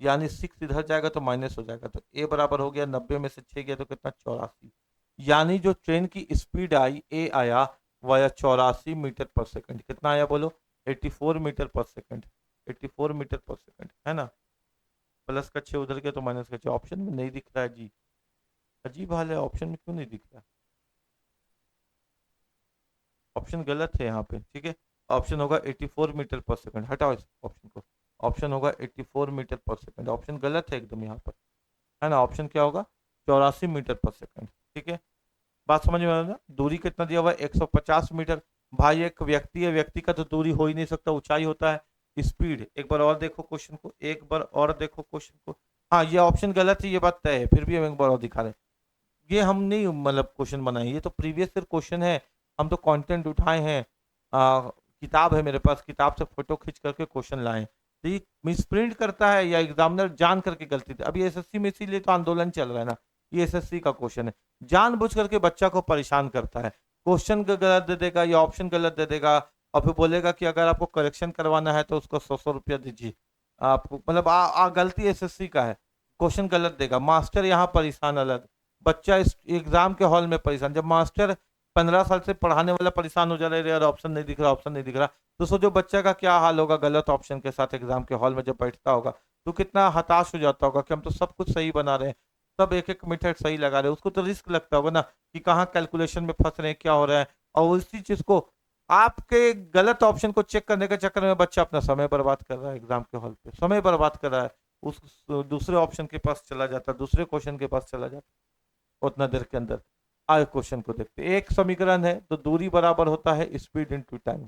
यानी 6 इधर जाएगा तो माइनस हो जाएगा, तो a बराबर हो गया 90 में से 6 गया तो कितना? 84। यानी जो ट्रेन की स्पीड आई a आया वह 84 मीटर पर सेकंड। कितना आया बोलो? 84 मीटर पर सेकंड। 84 मीटर पर सेकंड, है ना। प्लस का 6 उधर गया तो माइनस का 6। ऑप्शन में नहीं दिख रहा है जी, अजीब हाल है, ऑप्शन में क्यों नहीं दिख रहा? ऑप्शन गलत है यहाँ पे, ठीक है। ऑप्शन होगा 84 मीटर पर सेकंड। हटाओ इस ऑप्शन को, ऑप्शन होगा 84 मीटर पर सेकंड। ऑप्शन गलत है एकदम यहाँ पर, है ना। ऑप्शन क्या होगा? 84 मीटर पर सेकंड, ठीक है। बात समझ में आ रहा है? दूरी कितना दिया हुआ है? 150 मीटर। भाई एक व्यक्ति है, व्यक्ति का तो दूरी हो ही नहीं सकता, ऊंचाई होता है। स्पीड, एक बार और देखो क्वेश्चन को, एक बार और देखो क्वेश्चन को। हाँ, ये ऑप्शन गलत है, ये बात तय है, फिर भी हम एक बार और दिखा रहे हैं। ये हम नहीं मतलब क्वेश्चन बनाए, ये तो प्रीवियस ईयर क्वेश्चन है। हम तो कंटेंट उठाए हैं, किताब है मेरे पास, किताब से फोटो खींच करके क्वेश्चन लाए। तो ये मिसप्रिंट करता है या एग्जामिनर जान करके गलती थी। अभी एसएससी में इसीलिए तो आंदोलन चल रहा है ना, ये एसएससी का क्वेश्चन है, जानबूझ करके बच्चा को परेशान करता है। क्वेश्चन गलत दे देगा या ऑप्शन गलत दे देगा और फिर बोलेगा कि अगर आपको करेक्शन करवाना है तो उसको 100 रुपया दीजिए आपको। मतलब गलती एसएससी का है, क्वेश्चन गलत देगा। मास्टर यहाँ परेशान अलग, बच्चा इस एग्जाम के हॉल में परेशान। जब मास्टर 15 साल से पढ़ाने वाला परेशान हो जा रहा है, यार ऑप्शन नहीं दिख रहा, ऑप्शन नहीं दिख रहा, तो सोचो बच्चा का क्या हाल होगा गलत ऑप्शन के साथ एग्जाम के हॉल में जब बैठता होगा, तो कितना हताश हो जाता होगा कि हम तो सब कुछ सही बना रहे हैं, सब एक एक मेथड सही लगा रहे हैं। उसको तो रिस्क लगता होगा ना कि कहाँ कैलकुलेशन में फंस रहे हैं, क्या हो रहा है। और उसी चीज को, आपके गलत ऑप्शन को चेक करने के चक्कर में बच्चा अपना समय बर्बाद कर रहा है, एग्जाम के हॉल पे समय बर्बाद कर रहा है, उस दूसरे ऑप्शन के पास चला जाता है, दूसरे क्वेश्चन के पास चला जाता है उतना देर के अंदर। आए क्वेश्चन को देखते, एक समीकरण है, तो दूरी बराबर होता है स्पीड इनटू टाइम।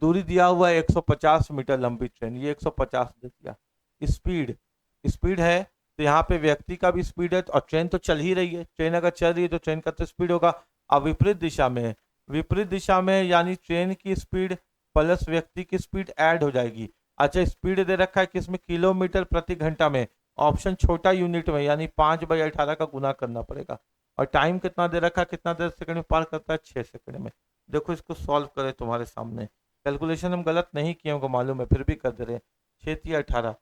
दूरी दिया हुआ है 150 मीटर लंबी ट्रेन, ये 150 दे दिया। स्पीड, स्पीड है तो यहाँ पे व्यक्ति का भी स्पीड है, और ट्रेन तो चल ही रही है, ट्रेन अगर चल रही है तो ट्रेन का तो स्पीड होगा। अब विपरीत दिशा में है, विपरीत दिशा में यानी ट्रेन की स्पीड प्लस व्यक्ति की स्पीड ऐड हो जाएगी। अच्छा, स्पीड दे रखा है किसमें? किलोमीटर प्रति घंटा में। ऑप्शन छोटा यूनिट में, यानी 5/18 का गुना करना पड़ेगा। और टाइम कितना दे रखा है, कितना देर सेकंड में पार करता है? 6 सेकंड में। देखो इसको सॉल्व करें तुम्हारे सामने, कैलकुलेशन हम गलत नहीं किए हमको मालूम है, फिर भी कर दे रहे हैं। 6 तिया 18,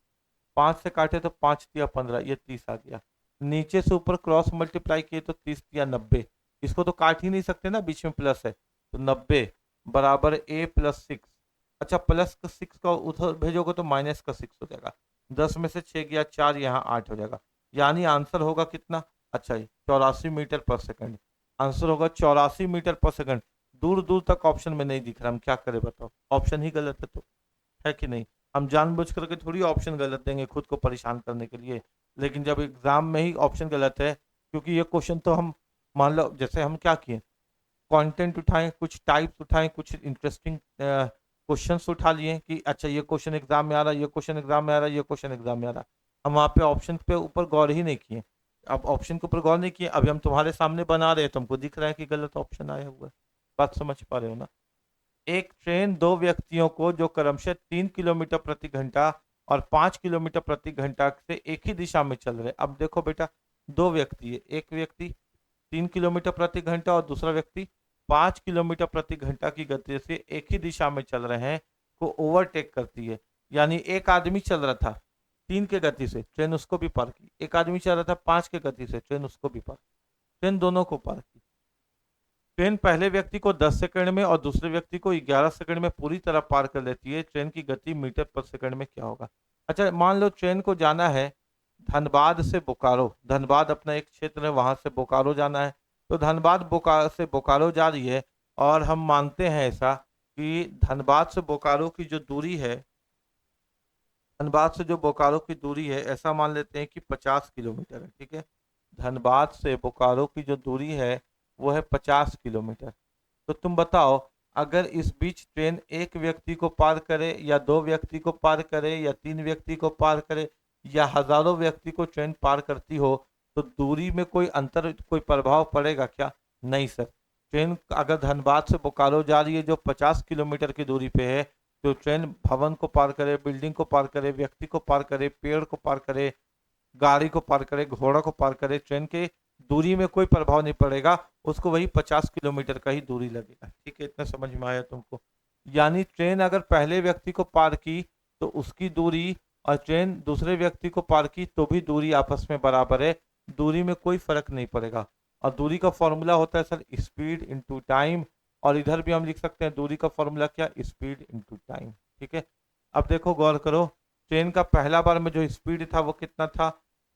5 से काटे तो 5 तिया 15, ये 30 आ गया। नीचे से ऊपर क्रॉस मल्टीप्लाई किए तो 30 तिया 90। इसको तो काट ही नहीं सकते ना, बीच में प्लस है, तो 90 बराबर a प्लस 6। अच्छा, प्लस का 6 का उधर भेजोगे तो माइनस का 6 हो जाएगा। 10 में से 6 गया 4, यहाँ 8 हो जाएगा। यानी आंसर होगा कितना? अच्छा, 84 मीटर पर सेकंड। आंसर होगा 84 मीटर पर सेकंड। दूर दूर तक ऑप्शन में नहीं दिख रहा, हम क्या करें बताओ? ऑप्शन ही गलत है तो, है कि नहीं। हम जानबूझ करके थोड़ी ऑप्शन गलत देंगे खुद को परेशान करने के लिए, लेकिन जब एग्जाम में ही ऑप्शन गलत है, क्योंकि ये क्वेश्चन तो हम मान लो जैसे हम क्या किए, कंटेंट उठाएं, कुछ टाइप्स उठाएं, कुछ इंटरेस्टिंग क्वेश्चंस उठा लिए कि अच्छा ये क्वेश्चन एग्जाम में आ रहा है, ये क्वेश्चन एग्जाम में आ रहा है, ये क्वेश्चन एग्जाम में आ रहा है, हम वहाँ पे ऑप्शन पे ऊपर गौर ही नहीं किए। अब ऑप्शन के ऊपर गौर नहीं किए, अभी हम तुम्हारे सामने बना रहे हैं, तुमको दिख रहा है कि गलत ऑप्शन आया हुआ है। बात समझ पा रहे हो ना? एक ट्रेन दो व्यक्तियों को जो क्रमशः 3 किलोमीटर प्रति घंटा और 5 किलोमीटर प्रति घंटा से एक ही दिशा में चल रहे। अब देखो बेटा, दो व्यक्ति है, एक व्यक्ति 3 किलोमीटर प्रति घंटा और दूसरा व्यक्ति 5 किलोमीटर प्रति घंटा की गति से एक ही दिशा में चल रहे हैं, को ओवरटेक करती है। यानी एक आदमी चल रहा था 3 के गति से, ट्रेन उसको भी पार की। एक आदमी चल रहा था 5 के गति से, ट्रेन उसको भी पार, ट्रेन दोनों को पार की। ट्रेन पहले व्यक्ति को 10 सेकंड में और दूसरे व्यक्ति को 11 सेकंड में पूरी तरह पार कर लेती है। ट्रेन की गति मीटर पर सेकंड में क्या होगा? अच्छा, मान लो ट्रेन को जाना है धनबाद से बोकारो। धनबाद अपना एक क्षेत्र है, वहां से बोकारो जाना है। तो धनबाद से बोकारो जा रही है, और हम मानते हैं ऐसा कि धनबाद से बोकारो की जो दूरी है, धनबाद से जो बोकारो की दूरी है, ऐसा मान लेते हैं कि 50 किलोमीटर है। ठीक है, धनबाद से बोकारो की जो दूरी है वो है 50 किलोमीटर। तो तुम बताओ, अगर इस बीच ट्रेन एक व्यक्ति को पार करे, या दो व्यक्ति को पार करे, या 3 व्यक्ति को पार करे, या हजारों व्यक्ति को ट्रेन पार करती हो, तो दूरी में कोई अंतर, कोई प्रभाव पड़ेगा क्या? नहीं सर। ट्रेन अगर धनबाद से बोकारो जा रही है जो 50 किलोमीटर की दूरी पे है, तो ट्रेन भवन को पार करे, बिल्डिंग को पार करे, व्यक्ति को पार करे, पेड़ को पार करे, गाड़ी को पार करे, घोड़ा को पार करे, ट्रेन के दूरी में कोई प्रभाव नहीं पड़ेगा, उसको वही 50 किलोमीटर का ही दूरी लगेगा। ठीक है, इतना समझ में आया तुमको? यानी ट्रेन अगर पहले व्यक्ति को पार की तो उसकी दूरी, और ट्रेन दूसरे व्यक्ति को पार की तो भी दूरी आपस में बराबर है, दूरी में कोई फर्क नहीं पड़ेगा। और दूरी का फॉर्मूला होता है सर स्पीड इंटू टाइम, और इधर भी हम लिख सकते हैं दूरी का फॉर्मूला क्या, स्पीड इंटू टाइम। ठीक है, अब देखो गौर करो, ट्रेन का पहला बार में जो स्पीड था वो कितना था?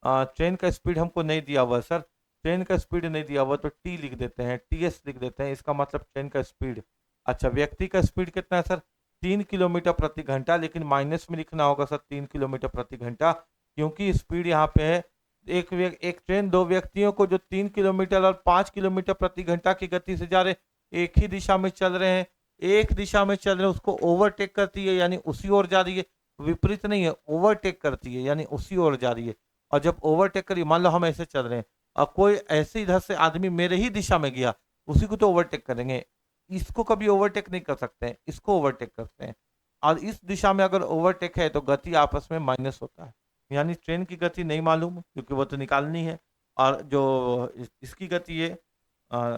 ट्रेन का स्पीड हमको नहीं दिया हुआ सर, ट्रेन का स्पीड नहीं दिया हुआ, तो टी लिख देते हैं, टीएस लिख देते हैं, इसका मतलब ट्रेन का स्पीड। अच्छा, व्यक्ति का स्पीड कितना है सर? 3 किलोमीटर प्रति घंटा, लेकिन माइनस में लिखना होगा सर 3 किलोमीटर प्रति घंटा, क्योंकि स्पीड यहाँ पे है। एक ट्रेन दो व्यक्तियों को जो 3 किलोमीटर और 5 किलोमीटर प्रति घंटा की गति से जा रहे, एक ही दिशा में चल रहे हैं, एक दिशा में चल रहे हैं, उसको ओवरटेक करती है, यानी उसी ओर जा रही है। विपरीत नहीं है, ओवरटेक करती है यानी उसी ओर जा रही है। और जब ओवरटेक करी, मान लो हम ऐसे चल रहे हैं और कोई ऐसे इधर से आदमी मेरे ही दिशा में गया, उसी को तो ओवरटेक करेंगे। इसको कभी ओवरटेक नहीं कर सकते हैं, इसको ओवरटेक करते हैं। और इस दिशा में अगर ओवरटेक है तो गति आपस में माइनस होता है, यानी ट्रेन की गति नहीं मालूम क्योंकि वो तो निकालनी है। और जो इसकी गति है,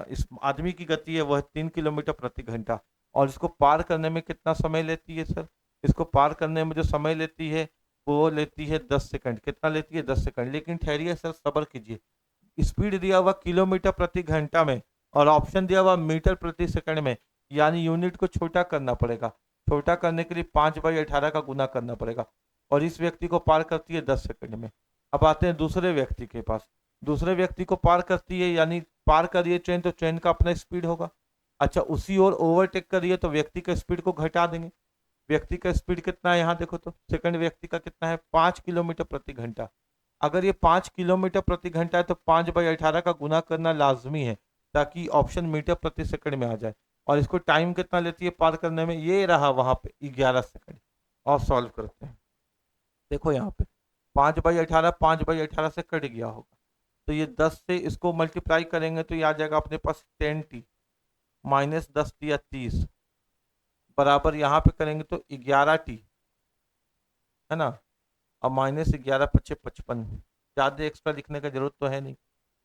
इस आदमी की गति है, वह 3 किलोमीटर प्रति घंटा। और इसको पार करने में कितना समय लेती है सर? इसको पार करने में जो समय लेती है वो लेती है 10 सेकंड। कितना लेती है? 10 सेकंड। लेकिन ठहरिए सर, सब्र कीजिए। स्पीड दिया हुआ किलोमीटर प्रति घंटा में और ऑप्शन दिया हुआ मीटर प्रति सेकंड में, यानी यूनिट को छोटा करना पड़ेगा। छोटा करने के लिए 5/18 का गुना करना पड़ेगा, और इस व्यक्ति को पार करती है 10 सेकंड में। अब आते हैं दूसरे व्यक्ति के पास। दूसरे व्यक्ति को पार करती है, यानी पार कर रही है ट्रेन, तो ट्रेन का अपना स्पीड होगा। अच्छा, उसी ओर ओवरटेक कर रही है तो व्यक्ति का स्पीड को घटा देंगे। व्यक्ति का स्पीड कितना है यहाँ देखो तो, सेकंड व्यक्ति का कितना है? 5 किलोमीटर प्रति घंटा। अगर ये 5 किलोमीटर प्रति घंटा है तो 5/18 का गुना करना लाजमी है, ताकि ऑप्शन मीटर प्रति सेकंड में आ जाए। और इसको टाइम कितना लेती है पार करने में? ये रहा वहां पे 11 सेकंड। और सॉल्व करते हैं। देखो यहाँ पे 5/18 5/18 से कट गया होगा, तो ये 10 से इसको मल्टीप्लाई करेंगे तो ये आ जाएगा अपने पास 10t माइनस 10t या 30 बराबर, यहाँ पे करेंगे तो 11t है ना, और माइनस 11×5 = 55। ज़्यादा एक्स्ट्रा लिखने का जरूरत तो है नहीं।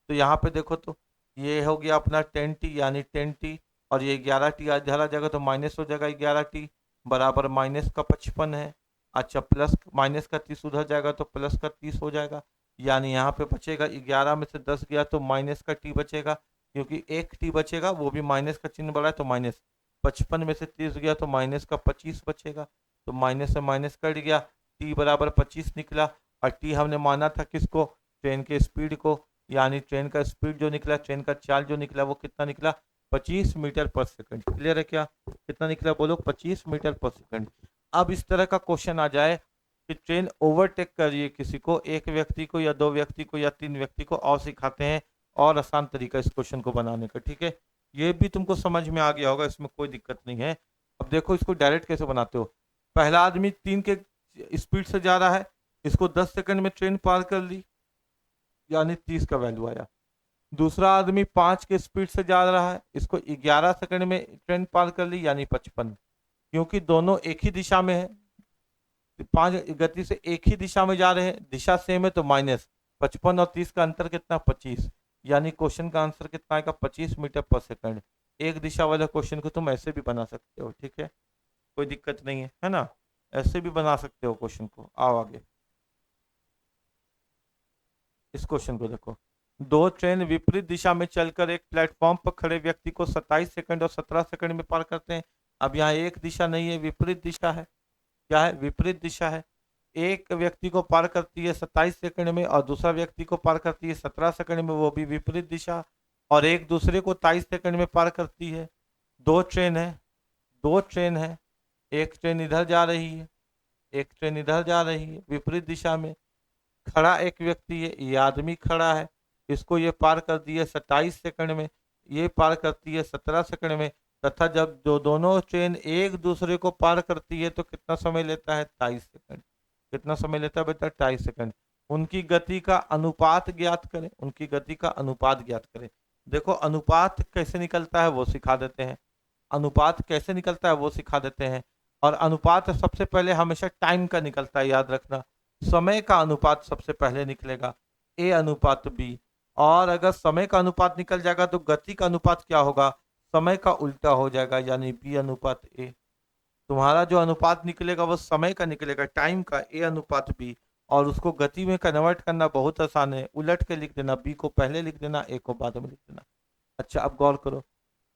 तो यहाँ पे देखो तो ये हो गया अपना 10t यानी 10t, और ये 11t इधर आ जाएगा तो माइनस हो जाएगा 11t बराबर माइनस का 55 है। अच्छा, प्लस माइनस का 30 उधर जाएगा तो प्लस का 30 हो जाएगा, यानी यहाँ पे बचेगा 11 में से 10 गया तो माइनस का t बचेगा, क्योंकि एक t बचेगा, वो भी माइनस का चिन्ह बड़ा है तो माइनस। 55 में से 30 गया तो माइनस का 25 बचेगा, तो माइनस से माइनस कट गया, t बराबर 25 निकला। और t हमने माना था किसको? ट्रेन के स्पीड को, यानी ट्रेन का स्पीड जो निकला, ट्रेन का चाल जो निकला, वो कितना निकला? 25 मीटर पर सेकंड। क्लियर है क्या? कितना निकला बोलो? 25 मीटर पर सेकंड। अब इस तरह का क्वेश्चन आ जाए कि ट्रेन ओवरटेक कर रही है किसी को, एक व्यक्ति को या दो व्यक्ति को या 3 व्यक्ति को, और सिखाते हैं और आसान तरीका इस क्वेश्चन को बनाने का। ठीक है, ये भी तुमको समझ में आ गया होगा, इसमें कोई दिक्कत नहीं है। अब देखो इसको डायरेक्ट कैसे बनाते हो। पहला आदमी 3 के स्पीड से जा रहा है, इसको 10 सेकंड में ट्रेन पार कर ली, यानी 30 का वैल्यू आया। दूसरा आदमी 5 के स्पीड से जा रहा है, इसको 11 सेकंड में ट्रेन पार कर ली, यानी 55। क्योंकि दोनों एक ही दिशा में है, 5 गति से एक ही दिशा में जा रहे हैं, दिशा सेम है, तो माइनस 55 और 30 का अंतर कितना, 25। यानी क्वेश्चन का आंसर कितना आएगा, 25 मीटर पर सेकंड। एक दिशा वाले क्वेश्चन को तुम ऐसे भी बना सकते हो, ठीक है, कोई दिक्कत नहीं है ना, ऐसे भी बना सकते हो क्वेश्चन को। आओ आगे, इस क्वेश्चन को देखो। दो ट्रेन विपरीत दिशा में चलकर एक प्लेटफॉर्म पर खड़े व्यक्ति को 27 सेकंड और 17 सेकंड में पार करते हैं। अब यहाँ एक दिशा नहीं है, विपरीत दिशा है। क्या है, विपरीत दिशा है। एक व्यक्ति को पार करती है 27 सेकंड में और दूसरा व्यक्ति को पार करती है 17 सेकंड में, वो भी विपरीत दिशा, और एक दूसरे को 23 सेकंड में पार करती है। दो ट्रेन है, एक ट्रेन इधर जा रही है, एक ट्रेन इधर जा रही है, विपरीत दिशा में। खड़ा एक व्यक्ति है, ये आदमी खड़ा है, इसको ये पार कर दिया 27 सेकंड में, ये पार करती है 17 सेकंड में। तथा जब जो दोनों ट्रेन एक दूसरे को पार करती है तो कितना समय लेता है, 23 सेकंड। कितना समय लेता है बेटा, 23 सेकंड। उनकी गति का अनुपात ज्ञात करें, उनकी गति का अनुपात ज्ञात करें। देखो अनुपात कैसे निकलता है वो सिखा देते हैं, अनुपात कैसे निकलता है वो सिखा देते हैं। और अनुपात सबसे पहले हमेशा टाइम का निकलता है, याद रखना। समय का अनुपात सबसे पहले निकलेगा, ए अनुपात बी। और अगर समय का अनुपात निकल जाएगा तो गति का अनुपात क्या होगा, समय का उल्टा हो जाएगा, यानी बी अनुपात ए। तुम्हारा जो अनुपात निकलेगा वो समय का निकलेगा, टाइम का, ए अनुपात बी। और उसको गति में कन्वर्ट करना बहुत आसान है, उलट के लिख देना, बी को पहले लिख देना, ए को बाद में लिख देना। अच्छा अब गौर करो,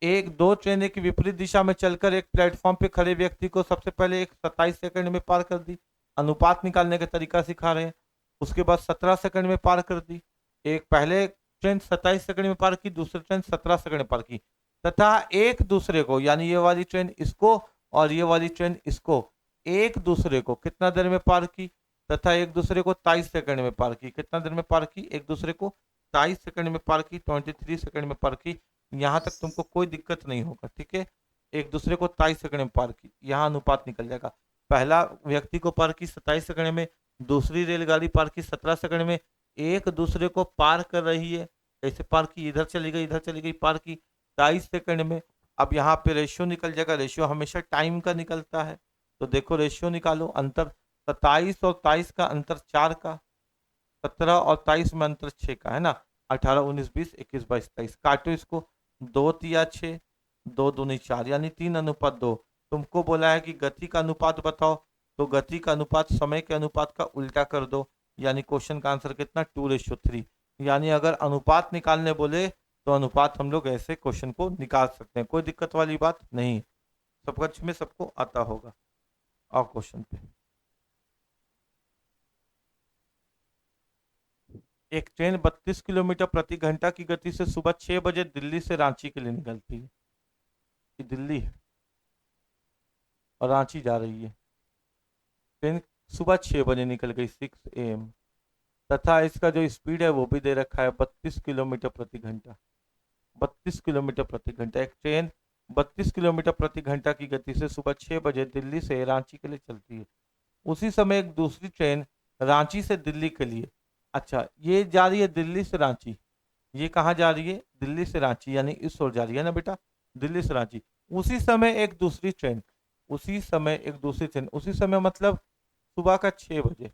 दो ट्रेन एक विपरीत दिशा में चलकर एक प्लेटफॉर्म पे खड़े व्यक्ति को सबसे पहले एक 27 सेकंड में पार कर दी, अनुपात निकालने का तरीका सिखा रहे हैं। उसके बाद 17 सेकंड में पार कर दी, एक पहले ट्रेन 27 सेकंड में पार की, दूसरी ट्रेन 17 सेकंड में पार की। तथा एक दूसरे को, यानी ये वाली ट्रेन इसको और ये वाली ट्रेन इसको, एक दूसरे को कितना देर में पार की, तथा एक दूसरे को 23 सेकंड में पार की। कितना देर में पार की, एक दूसरे को 23 सेकंड में पार की, 23 सेकंड में पार की। यहाँ तक तुमको कोई दिक्कत नहीं होगा, ठीक है। एक दूसरे को 23 सेकंड में पार की, यहाँ अनुपात निकल जाएगा। पहला व्यक्ति को पार की 27 सेकंड में, दूसरी रेलगाड़ी पार की 17 सेकंड में। एक दूसरे को पार कर रही है, कैसे पार की, इधर चली गई, इधर चली गई, पार की 23 सेकंड में। अब यहाँ पे रेशियो निकल जाएगा, रेशियो हमेशा टाइम का निकलता है, तो देखो रेशियो निकालो। अंतर 27 और 23 का अंतर 4 का, 17 और 23 में अंतर 6 का है ना। 18 19 20 21 22 23, काटो इसको, 2 तिया 6, 2 दूनी 4, यानी 3 अनुपात 2। तुमको बोला है कि गति का अनुपात बताओ, तो गति का अनुपात समय के अनुपात का उल्टा कर दो, यानी क्वेश्चन का आंसर कितना, 2:3। यानी अगर अनुपात निकालने बोले तो अनुपात हम लोग ऐसे क्वेश्चन को निकाल सकते हैं, कोई दिक्कत वाली बात नहीं, सब कक्ष में सबको आता होगा। और क्वेश्चन पे, एक ट्रेन 32 किलोमीटर प्रति घंटा की गति से सुबह 6 बजे दिल्ली से रांची के लिए निकलती है। ये दिल्ली है और रांची जा रही है। ट्रेन सुबह 6 बजे निकल गई, 6 AM, तथा इसका जो स्पीड है वो भी दे रखा है 32 किलोमीटर प्रति घंटा। 32 किलोमीटर प्रति घंटा, एक ट्रेन 32 किलोमीटर प्रति घंटा की गति से सुबह 6 बजे दिल्ली से रांची के लिए चलती है। उसी समय एक दूसरी ट्रेन रांची से दिल्ली के लिए, अच्छा ये जा रही है दिल्ली से रांची, ये कहाँ जा रही है, दिल्ली से रांची, यानी इस ओर जा रही है ना बेटा, दिल्ली से रांची। उसी समय एक दूसरी ट्रेन, उसी समय एक दूसरी ट्रेन, उसी समय मतलब सुबह का 6 बजे,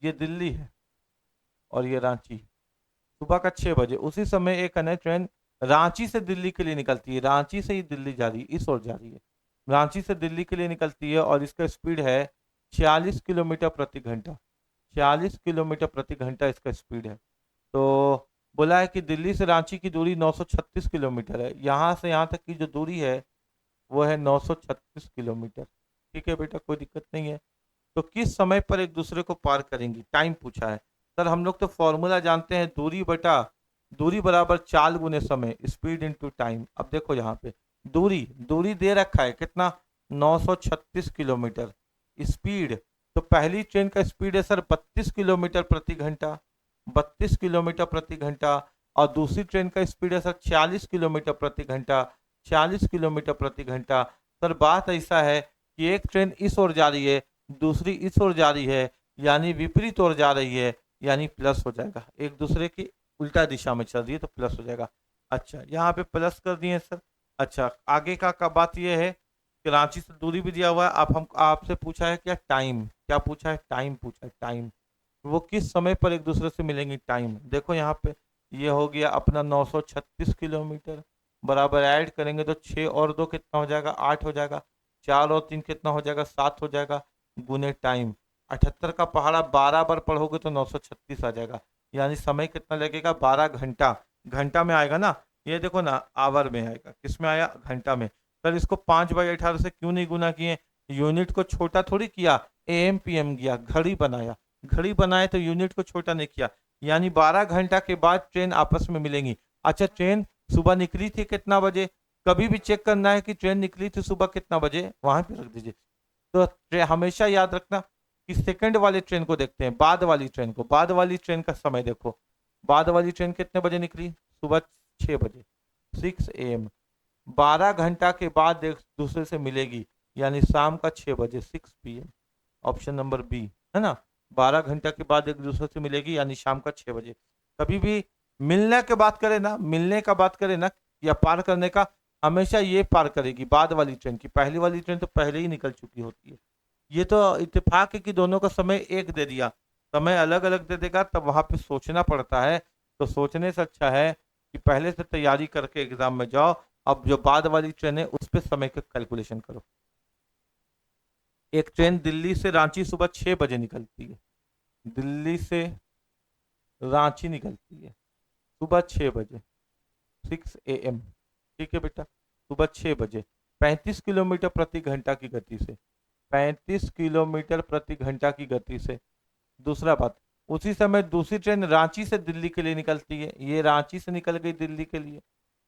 ये दिल्ली है और ये रांची, सुबह का 6 बजे। उसी समय एक अन्य ट्रेन रांची से दिल्ली के लिए निकलती है, रांची से ही दिल्ली जा रही है, इस ओर जा रही है, रांची से दिल्ली के लिए निकलती है और इसका स्पीड है 46 किलोमीटर प्रति घंटा। 46 किलोमीटर प्रति घंटा इसका स्पीड है। तो बोला है कि दिल्ली से रांची की दूरी 936 किलोमीटर है, यहाँ से यहाँ तक की जो दूरी है वो है 936 किलोमीटर। ठीक है बेटा, कोई दिक्कत नहीं है। तो किस समय पर एक दूसरे को पार करेंगी, टाइम पूछा है। सर हम लोग तो फॉर्मूला जानते हैं, दूरी बटा दूरी बराबर चाल गुने समय, स्पीड इनटू टाइम। अब देखो यहाँ पे दूरी दे रखा है कितना, 936 किलोमीटर। स्पीड, तो पहली ट्रेन का स्पीड है सर 32 किलोमीटर प्रति घंटा, 32 किलोमीटर प्रति घंटा। और दूसरी ट्रेन का स्पीड है सर 46 किलोमीटर प्रति घंटा, 46 किलोमीटर प्रति घंटा। सर बात ऐसा है कि एक ट्रेन इस ओर जा रही है, दूसरी इस ओर जा रही है, यानी विपरीत ओर जा रही है, यानी प्लस हो जाएगा। एक दूसरे की उल्टा दिशा में चल रही है तो प्लस हो जाएगा। अच्छा, यहाँ पे प्लस कर दिए सर। अच्छा, आगे का बात ये है कि रांची से दूरी भी दिया हुआ है। आप हम आपसे पूछा है क्या, टाइम। क्या पूछा है, टाइम पूछा है, टाइम। वो किस समय पर एक दूसरे से मिलेंगे, टाइम। देखो यहाँ पे ये हो गया अपना 936 किलोमीटर, बराबर ऐड करेंगे तो 6 और 2 कितना हो जाएगा, 8 हो जाएगा। 4 और 3 कितना हो जाएगा, 7 हो जाएगा, गुने टाइम। 78 का पहाड़ा 12 बार पढ़ोगे तो 936 आ जाएगा। यानी समय कितना लगेगा, 12 घंटा। घंटा में आएगा ना, ये देखो ना, आवर में आएगा। किस में आया, घंटा में। सर इसको 5/18 से क्यों नहीं गुना किए, यूनिट को छोटा थोड़ी किया, एम पी एम किया, घड़ी बनाया। घड़ी बनाए तो यूनिट को छोटा नहीं किया। यानी 12 घंटा के बाद ट्रेन आपस में मिलेंगी। अच्छा, ट्रेन सुबह निकली थी कितना बजे, कभी भी चेक करना है कि ट्रेन निकली थी सुबह कितना बजे, वहां पे रख दीजिए। तो हमेशा याद रखना कि सेकंड वाले ट्रेन को देखते हैं, बाद वाली ट्रेन को। बाद वाली ट्रेन का समय देखो, बाद वाली ट्रेन कितने बजे निकली, सुबह 6 बजे, 6 AM। 12 घंटा के बाद एक दूसरे से मिलेगी, यानी शाम का 6 बजे, 6 PM। ऑप्शन नंबर बी है ना। 12 घंटा के बाद एक दूसरे से मिलेगी, यानी शाम का 6 बजे। कभी भी मिलने की बात करें ना, मिलने का बात करें ना, या पार करने का, हमेशा ये पार करेगी बाद वाली ट्रेन की। पहली वाली ट्रेन तो पहले ही निकल चुकी होती है। ये तो इत्तेफाक है कि दोनों का समय एक दे दिया, समय अलग अलग दे देगा तब वहां पे सोचना पड़ता है। तो सोचने से अच्छा है कि पहले से तैयारी करके एग्जाम में जाओ। अब जो बाद वाली ट्रेन है उस पर समय का कैलकुलेशन करो। एक ट्रेन दिल्ली से रांची सुबह 6 बजे निकलती है। दिल्ली से रांची निकलती है सुबह 6 बजे, 6 AM। ठीक है बेटा, सुबह 6 बजे, 35 किलोमीटर प्रति घंटा की गति से। 35 किलोमीटर प्रति घंटा की गति से। दूसरा बात, उसी समय दूसरी ट्रेन रांची से दिल्ली के लिए निकलती है। ये रांची से निकल गई दिल्ली के लिए,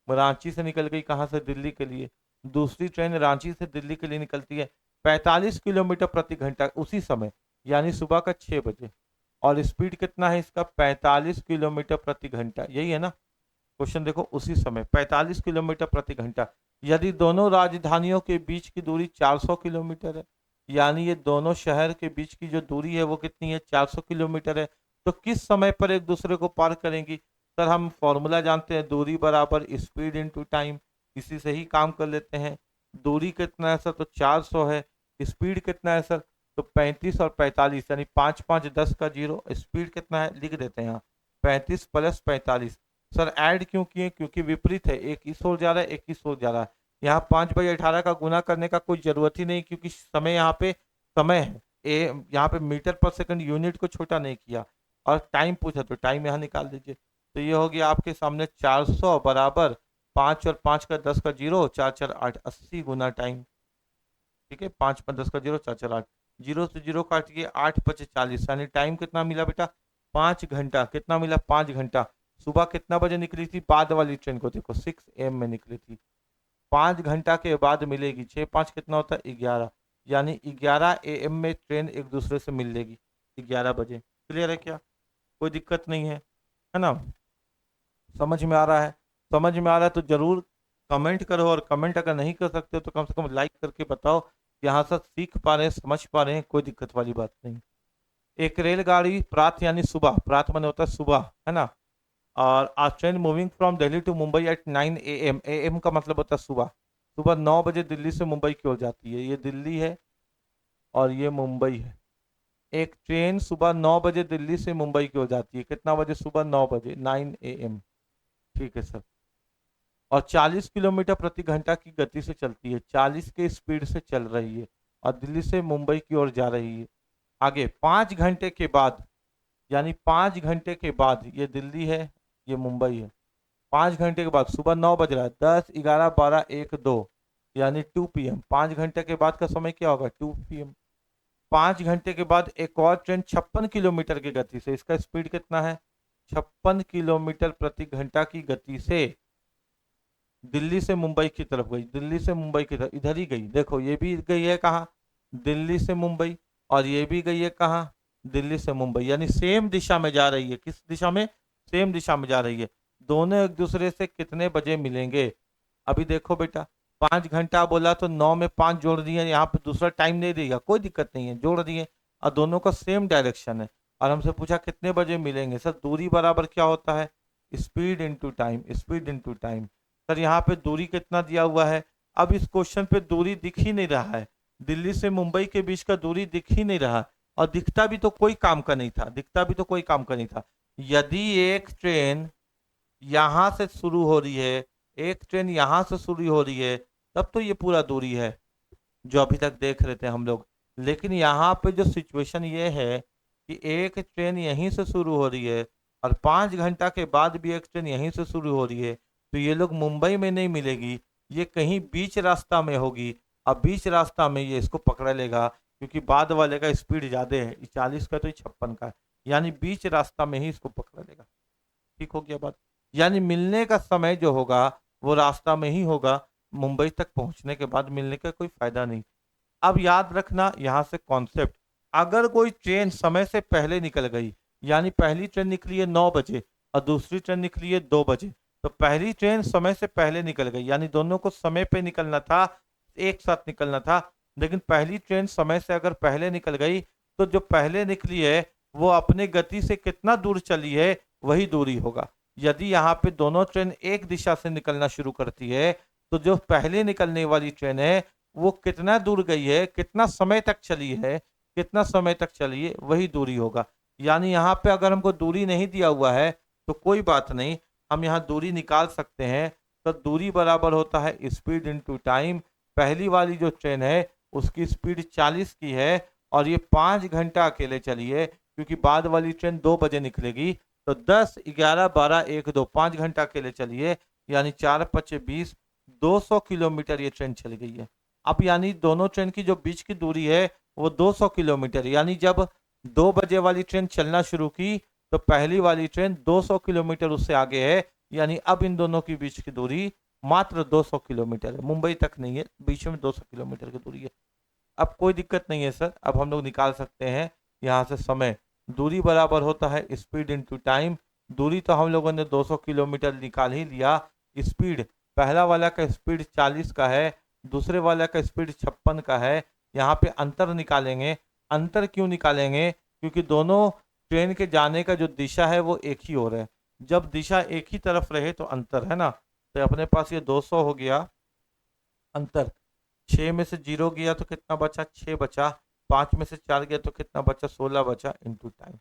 रांची से निकल गई कहाँ से, दिल्ली के लिए। दूसरी ट्रेन रांची से दिल्ली के लिए निकलती है 45 किलोमीटर प्रति घंटा उसी समय, यानी सुबह का 6 बजे। और स्पीड कितना है इसका, 45 किलोमीटर प्रति घंटा। यही है ना क्वेश्चन। देखो उसी समय 45 किलोमीटर प्रति घंटा। यदि दोनों राजधानियों के बीच की दूरी 400 किलोमीटर है, यानी ये दोनों शहर के बीच की जो दूरी है वो कितनी है, 400 किलोमीटर है। तो किस समय पर एक दूसरे को पार करेंगी। सर हम फॉर्मूला जानते हैं, दूरी बराबर स्पीड इनटू टाइम। इसी से ही काम कर लेते हैं। दूरी कितना है सर, तो 400 है। स्पीड कितना है सर, तो 35 और 45, यानी 5 5 10 का 0। स्पीड कितना है लिख देते हैं यहाँ, 35 + 45। सर ऐड क्यों किए, क्योंकि विपरीत है, एक इस ओर जा रहा है, एक इस ओर जा रहा है। यहाँ 5/18 का गुना करने का कोई जरूरत ही नहीं, क्योंकि समय यहाँ पे समय है। यहाँ पे मीटर पर सेकंड यूनिट को छोटा नहीं किया। और टाइम पूछा तो टाइम यहाँ निकाल दीजिए। तो ये हो गया आपके सामने 400 बराबर 5 और 5 का 10 का 0, 4 4 8, 80 गुना टाइम। ठीक है, 5 5 10 का 0, 4 4 8, 0 से 0 काट के 8 5 40, यानी टाइम कितना मिला बेटा, 5 घंटा। कितना मिला, 5 घंटा। सुबह कितना बजे निकली थी, बाद वाली ट्रेन को देखो 6 AM में निकली थी। 5 घंटा के बाद मिलेगी। 6 5 कितना होता है, 11, यानी 11 AM में ट्रेन एक दूसरे से मिल लेगी, 11 बजे। क्लियर है क्या, कोई दिक्कत नहीं है ना। समझ में आ रहा है, समझ में आ रहा है तो जरूर कमेंट करो। और कमेंट अगर नहीं कर सकते हो तो कम से कम लाइक करके बताओ कि हाँ सर सीख पा रहे हैं, समझ पा रहे हैं, कोई दिक्कत वाली बात नहीं। एक रेलगाड़ी प्रात यानी सुबह, प्रात माने होता है सुबह, है ना। और a train moving from Delhi to Mumbai at 9 AM। AM का मतलब होता है सुबह। सुबह 9 बजे दिल्ली से मुंबई की ओर जाती है। ये दिल्ली है और ये मुंबई है। एक ट्रेन सुबह 9 बजे दिल्ली से मुंबई की ओर जाती है। कितना बजे, सुबह 9 बजे, 9 AM। ठीक है सर। और 40 किलोमीटर प्रति घंटा की गति से चलती है, 40 के स्पीड से चल रही है और दिल्ली से मुंबई की ओर जा रही है। आगे 5 घंटे के बाद, यानी 5 घंटे के बाद, ये दिल्ली है ये मुंबई है। 5 घंटे के बाद, सुबह 9 बज रहा है, 10 11 12 1 2, यानी 2 PM। 5 घंटे के बाद का समय क्या होगा, 2 PM। 5 घंटे के बाद एक और ट्रेन 56 किलोमीटर की गति से, इसका स्पीड कितना है, 56 किलोमीटर प्रति घंटा की गति से दिल्ली से मुंबई की तरफ गई। दिल्ली से मुंबई की तरफ, इधर ही गई। देखो ये भी गई है कहाँ, दिल्ली से मुंबई, और ये भी गई है कहाँ, दिल्ली से मुंबई, यानी सेम दिशा में जा रही है। किस दिशा में, सेम दिशा में जा रही है। दोनों एक दूसरे से कितने बजे मिलेंगे। अभी देखो बेटा, 5 घंटा बोला तो 9 में 5 जोड़ दिए, यहाँ पे दूसरा टाइम नहीं देगा, कोई दिक्कत नहीं है, जोड़ दिए। और दोनों का सेम डायरेक्शन है और हमसे पूछा कितने बजे मिलेंगे। सर दूरी बराबर क्या होता है, speed into time, speed into time. Sir यहाँ पे दूरी कितना दिया हुआ है, अब इस क्वेश्चन पे दूरी दिख ही नहीं रहा है, दिल्ली से मुंबई के बीच का दूरी दिख ही नहीं रहा और दिखता भी तो कोई काम का नहीं था, दिखता भी तो कोई काम का नहीं था। यदि एक ट्रेन यहां से शुरू हो रही है, एक ट्रेन यहां से शुरू हो रही है, तब तो ये पूरा दूरी है जो अभी तक देख रहे थे हम लोग। लेकिन यहाँ पे जो सिचुएशन ये है कि एक ट्रेन यहीं से शुरू हो रही है और 5 घंटा के बाद भी एक ट्रेन यहीं से शुरू हो रही है, तो ये लोग मुंबई में नहीं मिलेगी, ये कहीं बीच रास्ता में होगी। अब बीच रास्ता में ये इसको पकड़ लेगा क्योंकि बाद वाले का स्पीड ज़्यादा है, 40 का तो 56 का है, यानी बीच रास्ता में ही इसको पकड़ लेगा। ठीक हो गया बात, यानी मिलने का समय जो होगा वो रास्ता में ही होगा, मुंबई तक पहुंचने के बाद मिलने का कोई फायदा नहीं। अब याद रखना यहाँ से कॉन्सेप्ट, अगर कोई ट्रेन समय से पहले निकल गई, यानी पहली ट्रेन निकली है 9 बजे और दूसरी ट्रेन निकली है 2 बजे, तो पहली ट्रेन समय से पहले निकल गई, यानी दोनों को समय पे निकलना था, एक साथ निकलना था। लेकिन पहली ट्रेन समय से अगर पहले निकल गई तो जो पहले निकली है वो अपने गति से कितना दूर चली है वही दूरी होगा। यदि यहाँ पे दोनों ट्रेन एक दिशा से निकलना शुरू करती है तो जो पहले निकलने वाली ट्रेन है वो कितना दूर गई है, कितना समय तक चली है, कितना समय तक चली है वही दूरी होगा। यानी यहाँ पे अगर हमको दूरी नहीं दिया हुआ है तो कोई बात नहीं, हम यहाँ दूरी निकाल सकते हैं। तो दूरी बराबर होता है स्पीड इनटू टाइम। पहली वाली जो ट्रेन है उसकी स्पीड 40 की है और ये 5 घंटा अकेले चली है, क्योंकि बाद वाली ट्रेन 2 बजे निकलेगी, तो 10, 11, 12, 1, 2 5 घंटा अकेले चली है, यानी 4, 5, 20, 200 किलोमीटर ये ट्रेन चल गई है। अब यानी दोनों ट्रेन की जो बीच की दूरी है वो 200 किलोमीटर, यानी जब 2 बजे वाली ट्रेन चलना शुरू की तो पहली वाली ट्रेन 200 किलोमीटर उससे आगे है, यानी अब इन दोनों के बीच की दूरी मात्र 200 किलोमीटर है, मुंबई तक नहीं है, बीच में 200 किलोमीटर की दूरी है। अब कोई दिक्कत नहीं है सर, अब हम लोग निकाल सकते हैं यहाँ से समय। दूरी बराबर होता है स्पीड इनटू टाइम। दूरी तो हम लोगों ने 200 किलोमीटर निकाल ही लिया। स्पीड, पहला वाला का स्पीड 40 का है, दूसरे वाला का स्पीड 56 का है। यहाँ पे अंतर निकालेंगे। अंतर क्यों निकालेंगे, क्योंकि दोनों ट्रेन के जाने का जो दिशा है वो एक ही हो रहा है। जब दिशा एक ही तरफ रहे तो अंतर है ना, तो अपने पास ये 200 हो गया अंतर। 6 में से 0 गया तो कितना बचा, 6 बचा। 5 में से 4 गया तो कितना बचा, 16 बचा इनटू टाइम।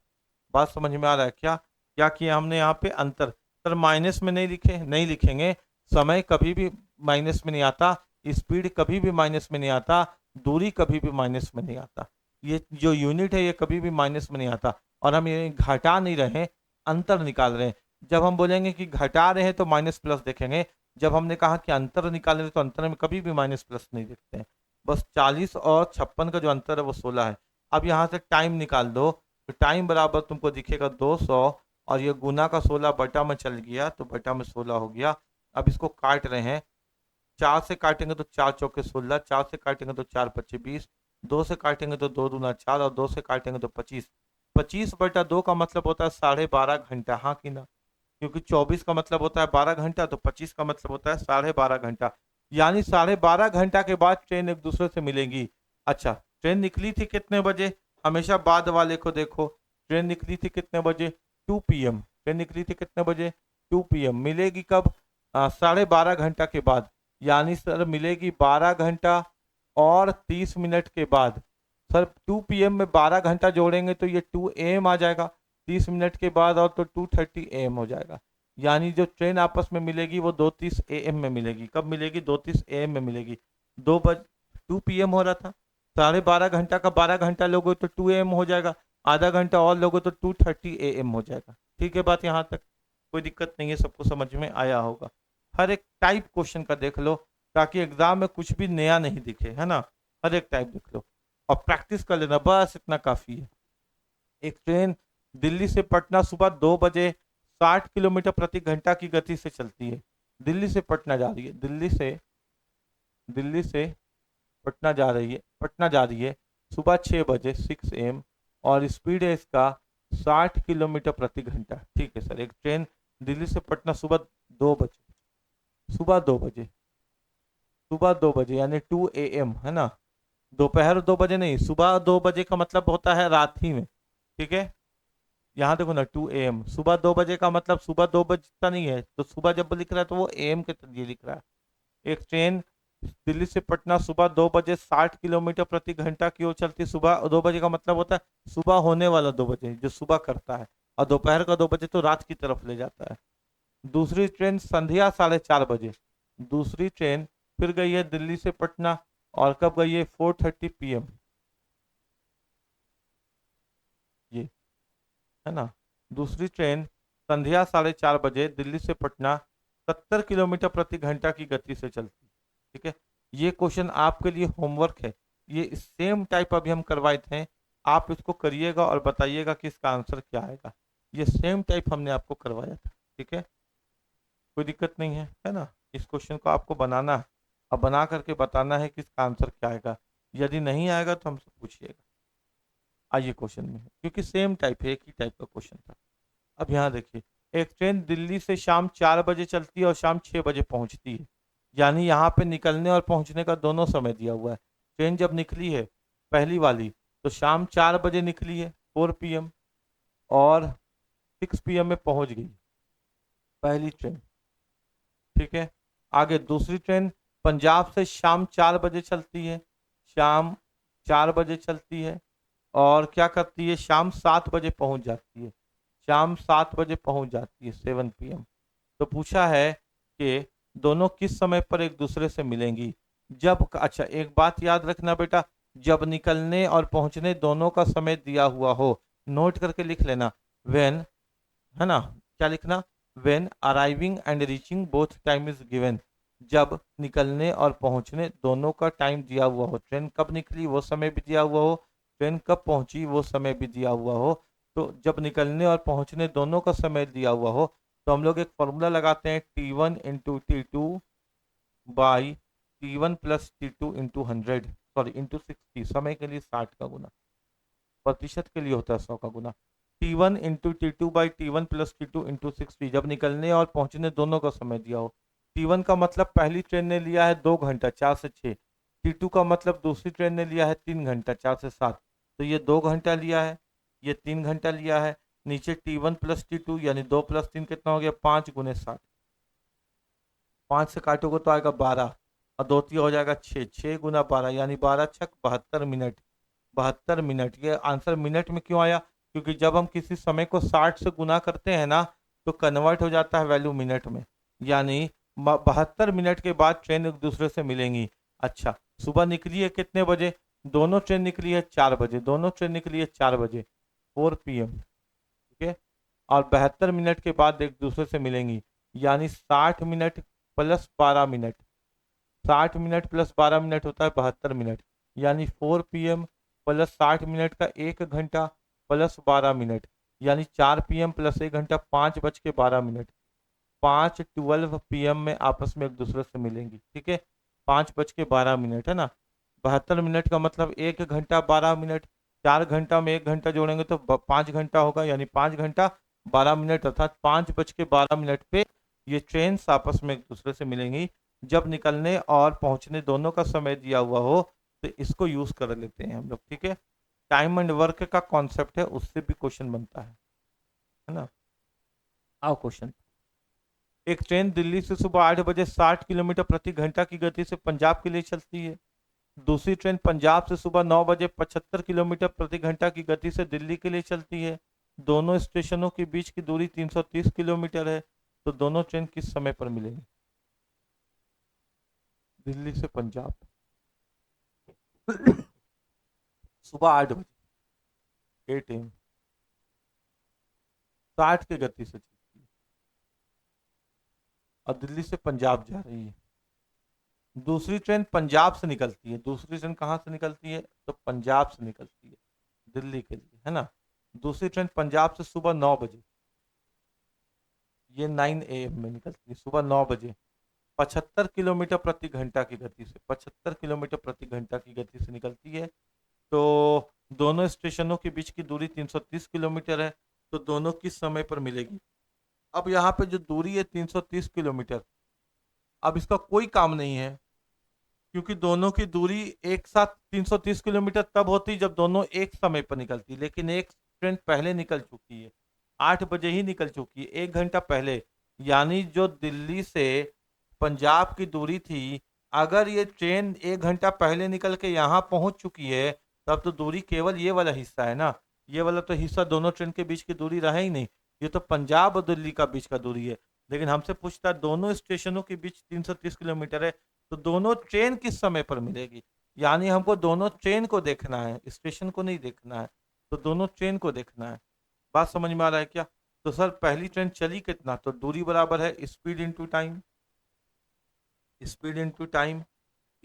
बात समझ में आ रहा है क्या, क्या किया हमने यहाँ पे अंतर। सर माइनस में नहीं लिखे, नहीं लिखेंगे, समय कभी भी माइनस में नहीं आता, स्पीड कभी भी माइनस में नहीं आता, दूरी कभी भी माइनस में नहीं आता, ये जो यूनिट है ये कभी भी माइनस में नहीं आता। और हम ये घटा नहीं रहे, अंतर निकाल रहे हैं। जब हम बोलेंगे कि घटा रहे हैं तो माइनस प्लस देखेंगे, जब हमने कहा कि अंतर निकाल रहे हैं तो अंतर में कभी भी माइनस प्लस नहीं देखते हैं। बस 40 और 56 का जो अंतर है वो 16 है। अब यहाँ से टाइम निकाल दो, तो टाइम बराबर तुमको दिखेगा 200 और ये गुना का 16 बटा में चल गया तो बटा में 16 हो गया। अब इसको काट रहे हैं, 4 से काटेंगे तो 4 चौके 16, 4 से काटेंगे तो 4 पच्चे 20, 2 से काटेंगे तो 2 दूना 4 और 2 से काटेंगे तो 25। 25 बटा 2 का मतलब होता है 12.5 घंटा, हाँ कि ना, क्योंकि 24 का मतलब होता है 12 घंटा, तो 25 का मतलब होता है 12.5 घंटा, यानी 12.5 घंटा के बाद ट्रेन एक दूसरे से मिलेंगी। अच्छा, ट्रेन निकली थी कितने बजे, हमेशा बाद वाले को देखो। ट्रेन निकली थी कितने बजे, 2 PM। ट्रेन निकली थी कितने बजे, 2 PM। मिलेगी कब, 12.5 घंटा के बाद, यानी सर मिलेगी 12 घंटा और 30 मिनट के बाद। सर 2 PM में 12 घंटा जोड़ेंगे तो ये 2 AM आ जाएगा, 30 मिनट के बाद और तो 2:30 AM हो जाएगा। यानी जो ट्रेन आपस में मिलेगी वो 2:30 AM में मिलेगी। कब मिलेगी, 2:30 AM में मिलेगी। 2 PM हो रहा था, 12.5 घंटा का 12 घंटा लोगे तो 2 AM हो जाएगा, आधा घंटा और लोगे तो 2:30 AM हो जाएगा। ठीक है बात यहाँ तक, कोई दिक्कत नहीं है, सबको समझ में आया होगा। हर एक टाइप क्वेश्चन का देख लो ताकि एग्जाम में कुछ भी नया नहीं दिखे, है ना, हर एक टाइप देख लो और प्रैक्टिस कर लेना, बस इतना काफी है। एक ट्रेन दिल्ली से पटना सुबह 2 बजे 60 किलोमीटर प्रति घंटा की गति से चलती है। दिल्ली से पटना जा रही है, दिल्ली से पटना जा रही है, पटना जा रही है सुबह 6 बजे 6 AM और स्पीड है इसका 60 किलोमीटर प्रति घंटा। ठीक है सर, एक ट्रेन दिल्ली से पटना सुबह 2 बजे, सुबह 2 बजे यानी 2 AM, है ना, दोपहर 2 बजे नहीं, सुबह 2 बजे का मतलब होता है रात ही में, ठीक है। यहाँ देखो ना 2 AM, सुबह 2 बजे का मतलब सुबह 2 बजे का नहीं है, तो सुबह जब लिख रहा है तो वो AM के लिए लिख रहा है। एक ट्रेन दिल्ली से पटना सुबह 2 बजे 60 किलोमीटर प्रति घंटा की ओर चलती। सुबह 2 बजे का मतलब होता है सुबह होने वाला 2 बजे, जो सुबह करता है, और दोपहर का 2 बजे तो रात की तरफ ले जाता है। दूसरी ट्रेन संध्या 4:30 बजे। दूसरी ट्रेन फिर गई है दिल्ली से पटना, और कब गई है? 4:30 PM, ये है ना। दूसरी ट्रेन संध्या 4:30 बजे दिल्ली से पटना 70 किलोमीटर प्रति घंटा की गति से चलती, ठीक है। ये क्वेश्चन आपके लिए होमवर्क है, ये सेम टाइप अभी हम करवाए थे, आप इसको करिएगा और बताइएगा कि इसका आंसर क्या आएगा। ये सेम टाइप हमने आपको करवाया था, ठीक है। कोई दिक्कत नहीं है ना। इस क्वेश्चन को आपको बनाना है, और बना करके बताना है कि इसका आंसर क्या आएगा। यदि नहीं आएगा तो हमसे पूछिएगा। आइए क्वेश्चन में, क्योंकि सेम टाइप है, एक ही टाइप का क्वेश्चन था। अब यहाँ देखिए, एक ट्रेन दिल्ली से शाम 4 बजे चलती है और शाम 6 बजे पहुंचती है। यानी यहाँ पे निकलने और पहुंचने का दोनों समय दिया हुआ है। ट्रेन जब निकली है पहली वाली, तो शाम 4 बजे निकली है 4 PM, और 6 PM में पहुंच गई पहली ट्रेन, ठीक है। आगे दूसरी ट्रेन पंजाब से शाम 4 बजे चलती है, शाम 4 बजे चलती है, और क्या करती है? शाम 7 बजे पहुंच जाती है, शाम 7 बजे पहुंच जाती है 7 PM। तो पूछा है कि दोनों किस समय पर एक दूसरे से मिलेंगी? जब, अच्छा एक बात याद रखना बेटा, जब निकलने और पहुंचने दोनों का समय दिया हुआ हो। नोट करके लिख लेना, व्हेन, है ना। क्या लिखना? When arriving and reaching both time is given. जब निकलने और पहुंचने दोनों का टाइम दिया हुआ हो। ट्रेन कब निकली वो समय भी दिया हुआ हो, ट्रेन कब पहुंची वो समय भी दिया हुआ हो। तो जब निकलने और पहुंचने दोनों का समय दिया हुआ हो, तो हम लोग एक फॉर्मूला लगाते हैं, T1 × T2 by T1 + T2 × 100, sorry × 60। समय के लिए 60 का गुना, प्रतिशत के लिए होता है 100 का गुना। T1 × T2 by T1 + T2 × 60, जब निकलने और पहुंचने दोनों का समय दिया हो। T1 का मतलब पहली ट्रेन ने लिया है 2 घंटा 4 से 6। T2 का मतलब दूसरी ट्रेन ने लिया है 3 घंटा 4 से 7। तो ये 2 घंटा लिया है, ये 3 घंटा लिया है। नीचे T1 + T2 यानी 2 + 3 कितना हो गया? 5 × 60। 5 से काटोगे तो आएगा 12, और 2 हो जाएगा 6। 6 × 12 यानी 12×6 = 72 मिनट। 72 मिनट, ये आंसर मिनट में क्यों आया? क्योंकि जब हम किसी समय को 60 से गुना करते हैं ना, तो कन्वर्ट हो जाता है वैल्यू मिनट में। यानी 72 मिनट के बाद ट्रेन एक दूसरे से मिलेंगी। अच्छा, सुबह निकली है कितने बजे? दोनों ट्रेन निकली है 4 बजे, दोनों ट्रेन निकली है 4 बजे, 4 PM, ठीक है। और 72 मिनट के बाद एक दूसरे से मिलेंगी, यानी 60 minute plus 12 minute. 60 minute plus 12 minute होता है 72 मिनट। यानी 4 PM प्लस 60 मिनट का 1 घंटा प्लस 12 मिनट, यानी 4 PM प्लस 1 घंटा, 5:12। 5:12 PM में आपस में एक दूसरे से मिलेंगी, ठीक है। 5:12 है ना। 72 मिनट का मतलब 1 घंटा 12 मिनट। 4 घंटा में 1 घंटा जोड़ेंगे तो 5 घंटा होगा, यानी 5 घंटा 12 मिनट, अर्थात 5:12 पे ये ट्रेन आपस में एक दूसरे से मिलेंगी। जब निकलने और पहुंचने दोनों का समय दिया हुआ हो, तो इसको यूज कर लेते हैं हम लोग, ठीक है। टाइम एंड वर्क का कॉन्सेप्ट है, उससे भी क्वेश्चन बनता है ना। आओ क्वेश्चन। एक ट्रेन दिल्ली से सुबह 8 बजे 60 किलोमीटर प्रति घंटा की गति से पंजाब के लिए चलती है। दूसरी ट्रेन पंजाब से सुबह 9 बजे 75 किलोमीटर प्रति घंटा की गति से दिल्ली के लिए चलती है। दोनों स्टेशनों के बीच की दूरी 330 किलोमीटर है। तो दोनों ट्रेन किस समय पर मिलेंगी? दिल्ली से पंजाब सुबह 8 बजे, 8 AM, 60 की गति से चलती है, और दिल्ली से पंजाब जा रही है। दूसरी ट्रेन पंजाब से निकलती है। दूसरी ट्रेन कहाँ से निकलती है? तो पंजाब से निकलती है दिल्ली के लिए, है ना। दूसरी ट्रेन पंजाब से सुबह 9 बजे, ये 9 AM में निकलती है, सुबह 9 बजे, 75 किलोमीटर प्रति घंटा की गति से, 75 किलोमीटर प्रति घंटा की गति से निकलती है। तो दोनों स्टेशनों के बीच की दूरी 330 किलोमीटर है। तो दोनों किस समय पर मिलेगी? अब यहाँ पे जो दूरी है 330 किलोमीटर, अब इसका कोई काम नहीं है, क्योंकि दोनों की दूरी एक साथ 330 किलोमीटर तब होती जब दोनों एक समय पर निकलती, लेकिन एक ट्रेन पहले निकल चुकी है, 8 बजे ही निकल चुकी है, 1 घंटा पहले। यानी जो दिल्ली से पंजाब की दूरी थी, अगर ये ट्रेन 1 घंटा पहले निकल के यहाँ पहुंच चुकी है, तब तो दूरी केवल ये वाला हिस्सा है ना। ये वाला तो हिस्सा दोनों ट्रेन के बीच की दूरी रहा ही नहीं। ये तो पंजाब और दिल्ली का बीच का दूरी है। लेकिन हमसे पूछता है दोनों स्टेशनों के बीच 330 किलोमीटर है, तो दोनों ट्रेन किस समय पर मिलेगी। यानी हमको दोनों ट्रेन को देखना है, स्टेशन को नहीं देखना है। तो दोनों ट्रेन को देखना है। बात समझ में आ रहा है क्या? तो सर पहली ट्रेन चली कितना, तो दूरी बराबर है speed into time. Speed into time,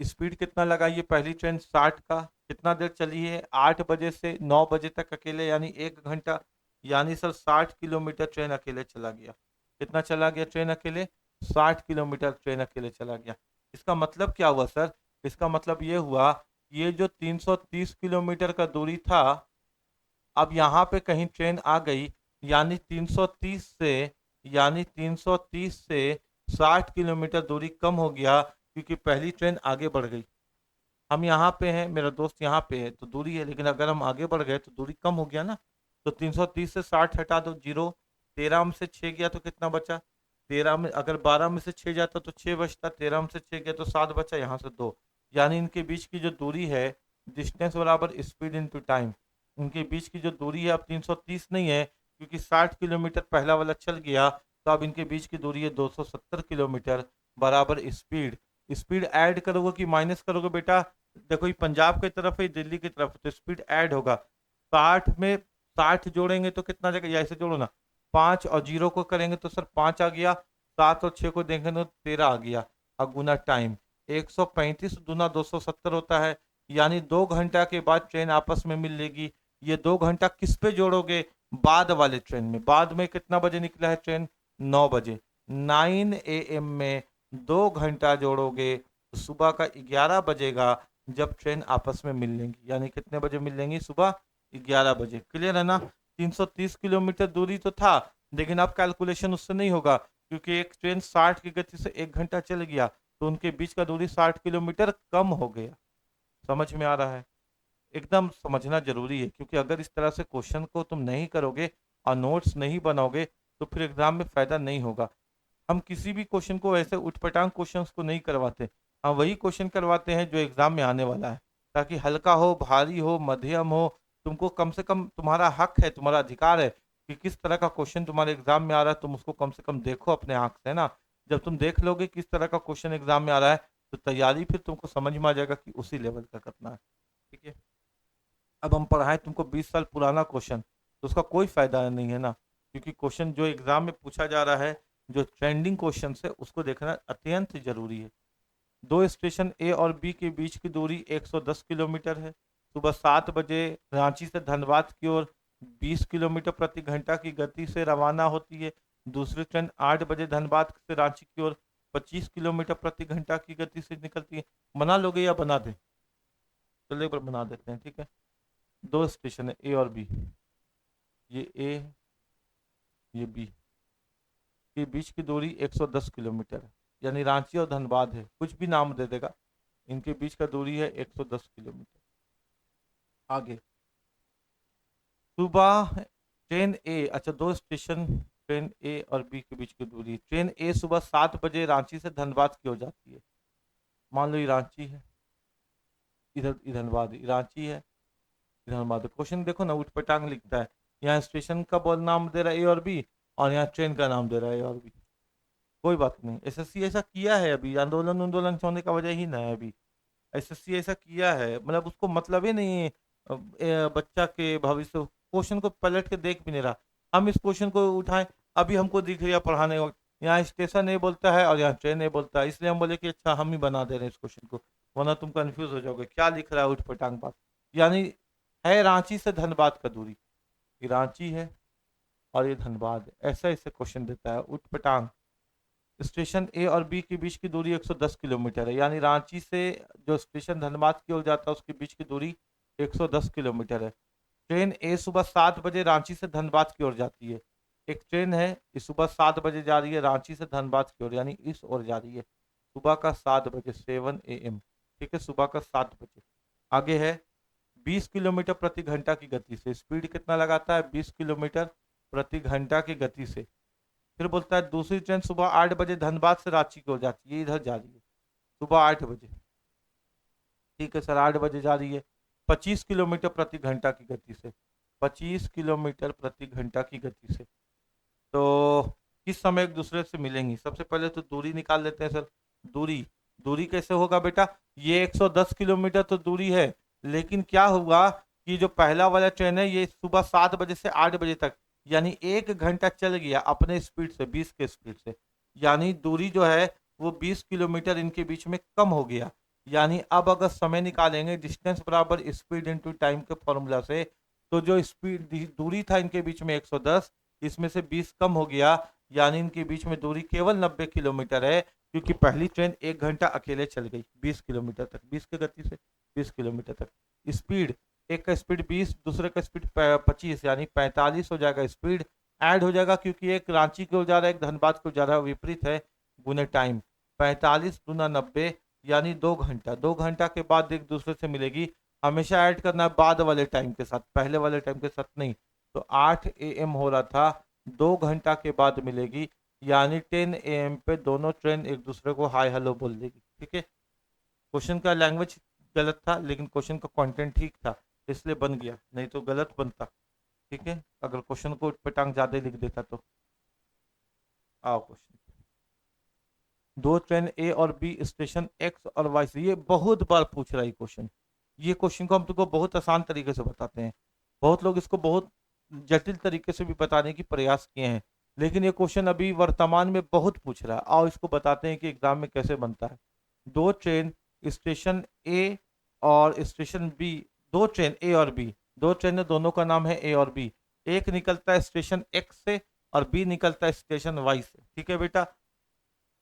speed कितना लगाइए, पहली ट्रेन 60 का, कितना देर चली है, 8 बजे से 9 बजे तक अकेले, यानी 1 घंटा। यानी सर 60 किलोमीटर ट्रेन अकेले चला गया। कितना चला गया ट्रेन अकेले? 60 किलोमीटर ट्रेन अकेले चला गया। इसका मतलब क्या हुआ सर? इसका मतलब ये हुआ कि ये जो 330 किलोमीटर का दूरी था, अब यहाँ पे कहीं ट्रेन आ गई, यानी 330 से यानी 330 से 60 किलोमीटर दूरी कम हो गया, क्योंकि पहली ट्रेन आगे बढ़ गई। हम यहाँ पे हैं, मेरा दोस्त यहाँ पे है, तो दूरी है, लेकिन अगर हम आगे बढ़ गए तो दूरी कम हो गया ना। तो 330 से 60 हटा दो, जीरो। 13 में से 6 गया तो कितना बचा? 13 में अगर 12 में से 6 जाता तो 6 बचता, 13 में से 6 गया तो 7 बचा, यहाँ से 2। यानी इनके बीच की जो दूरी है, डिस्टेंस बराबर स्पीड इनटू टाइम। उनके बीच की जो दूरी है अब 330 नहीं है, क्योंकि 60 किलोमीटर पहला वाला चल गया। तो अब इनके बीच की दूरी है 270 किलोमीटर बराबर स्पीड। स्पीड ऐड करोगे कि माइनस करोगे बेटा? देखो ये पंजाब की तरफ है, दिल्ली की तरफ, तो स्पीड ऐड होगा। 60 में 60 जोड़ेंगे तो कितना जाएगा, या ऐसे जोड़ो ना, 5 और 0 को करेंगे तो सर 5 आ गया, 7 और 6 को देंगे तो 13 आ गया। अब गुना टाइम, 135 गुना 270 होता है, यानी 2 घंटा के बाद ट्रेन आपस में मिल लेगी। ये 2 घंटा किस पे जोड़ोगे? बाद वाले ट्रेन में। बाद में कितना बजे निकला है ट्रेन? 9 बजे। 9 AM में 2 घंटा जोड़ोगे तो सुबह का 11 बजेगा, जब ट्रेन आपस में मिल लेंगी। यानी कितने बजे मिल लेंगी? सुबह 11 बजे। क्लियर है ना? 330 किलोमीटर दूरी तो था, लेकिन अब कैलकुलेशन उससे नहीं होगा, क्योंकि एक ट्रेन 60 की गति से 1 घंटा चल गया, तो उनके बीच का दूरी 60 किलोमीटर कम हो गया। समझ में आ रहा है? एकदम समझना जरूरी है, क्योंकि अगर इस तरह से क्वेश्चन को तुम नहीं करोगे और नोट्स नहीं बनाओगे, तो फिर एग्जाम में फायदा नहीं होगा। हम किसी भी क्वेश्चन को ऐसे उठपटांग क्वेश्चंस को नहीं करवाते। हम वही क्वेश्चन करवाते हैं जो एग्जाम में आने वाला है, ताकि हल्का हो, भारी हो, मध्यम हो, तुमको कम से कम, तुम्हारा हक है, तुम्हारा अधिकार है कि किस तरह का क्वेश्चन तुम्हारे एग्जाम में आ रहा है, तुम उसको कम से कम देखो अपने आंख से, है ना। जब तुम देख लोगे किस तरह का क्वेश्चन एग्जाम में आ रहा है, तो तैयारी फिर तुमको समझ में आ जाएगा कि उसी लेवल का करना है। ठीक है। अब हम पढ़ाएं तुमको 20 साल पुराना क्वेश्चन, तो उसका कोई फायदा नहीं है ना, क्योंकि क्वेश्चन जो एग्जाम में पूछा जा रहा है, जो ट्रेंडिंग क्वेश्चन है, उसको देखना अत्यंत जरूरी है। दो स्टेशन ए और बी के बीच की दूरी 110 किलोमीटर है। सुबह 7 बजे रांची से धनबाद की ओर 20 किलोमीटर प्रति घंटा की गति से रवाना होती है। दूसरी ट्रेन 8 बजे धनबाद से रांची की ओर 25 किलोमीटर प्रति घंटा की गति से निकलती है। बना लोगे या बना दें? चलिए एक बार बना देते हैं, ठीक है। दो स्टेशन है ए और बी, ये ए, ये बी, के बीच की दूरी 110 किलोमीटर है, यानी रांची और धनबाद है, कुछ भी नाम दे देगा। इनके बीच का दूरी है 110 किलोमीटर। आगे सुबह ट्रेन ए, अच्छा दो स्टेशन ट्रेन ए और बी के बीच की दूरी। ट्रेन ए सुबह 7 बजे रांची से धनबाद की ओर जाती है। मान लो ये रांची है, इधर इधर धनबाद, रांची है, इधर धनबाद। क्वेश्चन देखो ना, उठपटांग लिखता है। यहाँ स्टेशन का बोल नाम दे रहा है ए और बी, और यहाँ ट्रेन का नाम दे रहा है ए और बी। कोई बात नहीं, एसएससी ऐसा किया है, अभी आंदोलन आंदोलन होने का वजह ही ना है अभी। एसएससी ऐसा किया है, मतलब उसको मतलब ही नहीं है बच्चा के भविष्य। क्वेश्चन को पलट के देख भी नहीं रहा। हम इस क्वेश्चन को उठाएं, अभी हमको दिख रहा पढ़ाने वक्त, यहाँ स्टेशन ए बोलता है और यहाँ ट्रेन ए बोलता है, इसलिए हम बोले कि अच्छा हम ही बना दे रहे हैं इस क्वेश्चन को, वरना तुम कंफ्यूज हो जाओगे क्या लिख रहा है उठपटांग बात। यानी है रांची से धनबाद का दूरी, ये रांची है और ये धनबाद है, ऐसा इसे क्वेश्चन देता है उठपटांग। स्टेशन ए और बी के बीच की दूरी 110 किलोमीटर है, यानी रांची से जो स्टेशन धनबाद की ओर जाता है उसके बीच की दूरी 110 किलोमीटर है। ट्रेन ए सुबह 7 बजे रांची से धनबाद की ओर जाती है। एक ट्रेन है, ये सुबह 7 बजे जा रही है रांची से धनबाद की ओर, यानी इस ओर जा रही है, सुबह का 7 बजे, 7 AM। ठीक है, सुबह का 7 बजे। आगे है 20 किलोमीटर प्रति घंटा की गति से, स्पीड कितना लगाता है 20 किलोमीटर प्रति घंटा की गति से। फिर बोलता है दूसरी ट्रेन सुबह 8 बजे धनबाद से रांची की ओर जाती है, इधर जा रही है सुबह 8 बजे। ठीक है सर, 8 बजे जा रही है 25 किलोमीटर प्रति घंटा की गति से, 25 किलोमीटर प्रति घंटा की गति से। तो किस समय एक दूसरे से मिलेंगी? सबसे पहले तो दूरी निकाल लेते हैं सर। दूरी, दूरी कैसे होगा बेटा? ये 110 किलोमीटर तो दूरी है, लेकिन क्या हुआ कि जो पहला वाला ट्रेन है ये सुबह 7 बजे से 8 बजे तक, यानी 1 घंटा चल गया अपने स्पीड से, 20 के स्पीड से, यानी दूरी जो है वो 20 किलोमीटर इनके बीच में कम हो गया। यानी अब अगर समय निकालेंगे डिस्टेंस बराबर स्पीड इनटू टाइम के फॉर्मूला से, तो जो स्पीड दूरी था इनके बीच में 110, इसमें से 20 कम हो गया, यानी इनके बीच में दूरी केवल 90 किलोमीटर है, क्योंकि पहली ट्रेन 1 घंटा अकेले चल गई 20 किलोमीटर तक, 20 की गति से 20 किलोमीटर तक। स्पीड, एक का स्पीड 20, दूसरे का स्पीड 25, यानी 45 हो जाएगा। स्पीड ऐड हो जाएगा क्योंकि एक रांची की ओर जा रहा है, एक धनबाद की ओर जा रहा है, विपरीत है, गुने टाइम 45 गुना 90, यानी 2 घंटा। 2 घंटा के बाद एक दूसरे से मिलेगी। हमेशा ऐड करना है बाद वाले टाइम के साथ, पहले वाले टाइम के साथ नहीं। तो 8 AM हो रहा था, 2 घंटा के बाद मिलेगी, यानी 10 AM पे दोनों ट्रेन एक दूसरे को हाय हेलो बोल देगी। ठीक है, क्वेश्चन का लैंग्वेज गलत था, लेकिन क्वेश्चन का कंटेंट ठीक था, इसलिए बन गया, नहीं तो गलत बनता। ठीक है, अगर क्वेश्चन को पटांग ज्यादा लिख देता तो। आओ क्वेश्चन, दो ट्रेन ए और बी स्टेशन एक्स और वाई से, ये बहुत बार पूछ रहा है क्वेश्चन। ये क्वेश्चन को हम तुमको बहुत आसान तरीके से बताते हैं, बहुत लोग इसको बहुत जटिल तरीके से भी बताने की प्रयास किए हैं, लेकिन ये क्वेश्चन अभी वर्तमान में बहुत पूछ रहा है। आओ इसको बताते हैं कि एग्जाम में कैसे बनता है। दो ट्रेन स्टेशन ए और स्टेशन बी, दो ट्रेन ए और बी, दो ट्रेन दोनों का नाम है ए और बी। एक निकलता है स्टेशन एक्स से और बी निकलता है स्टेशन वाई से। ठीक है बेटा,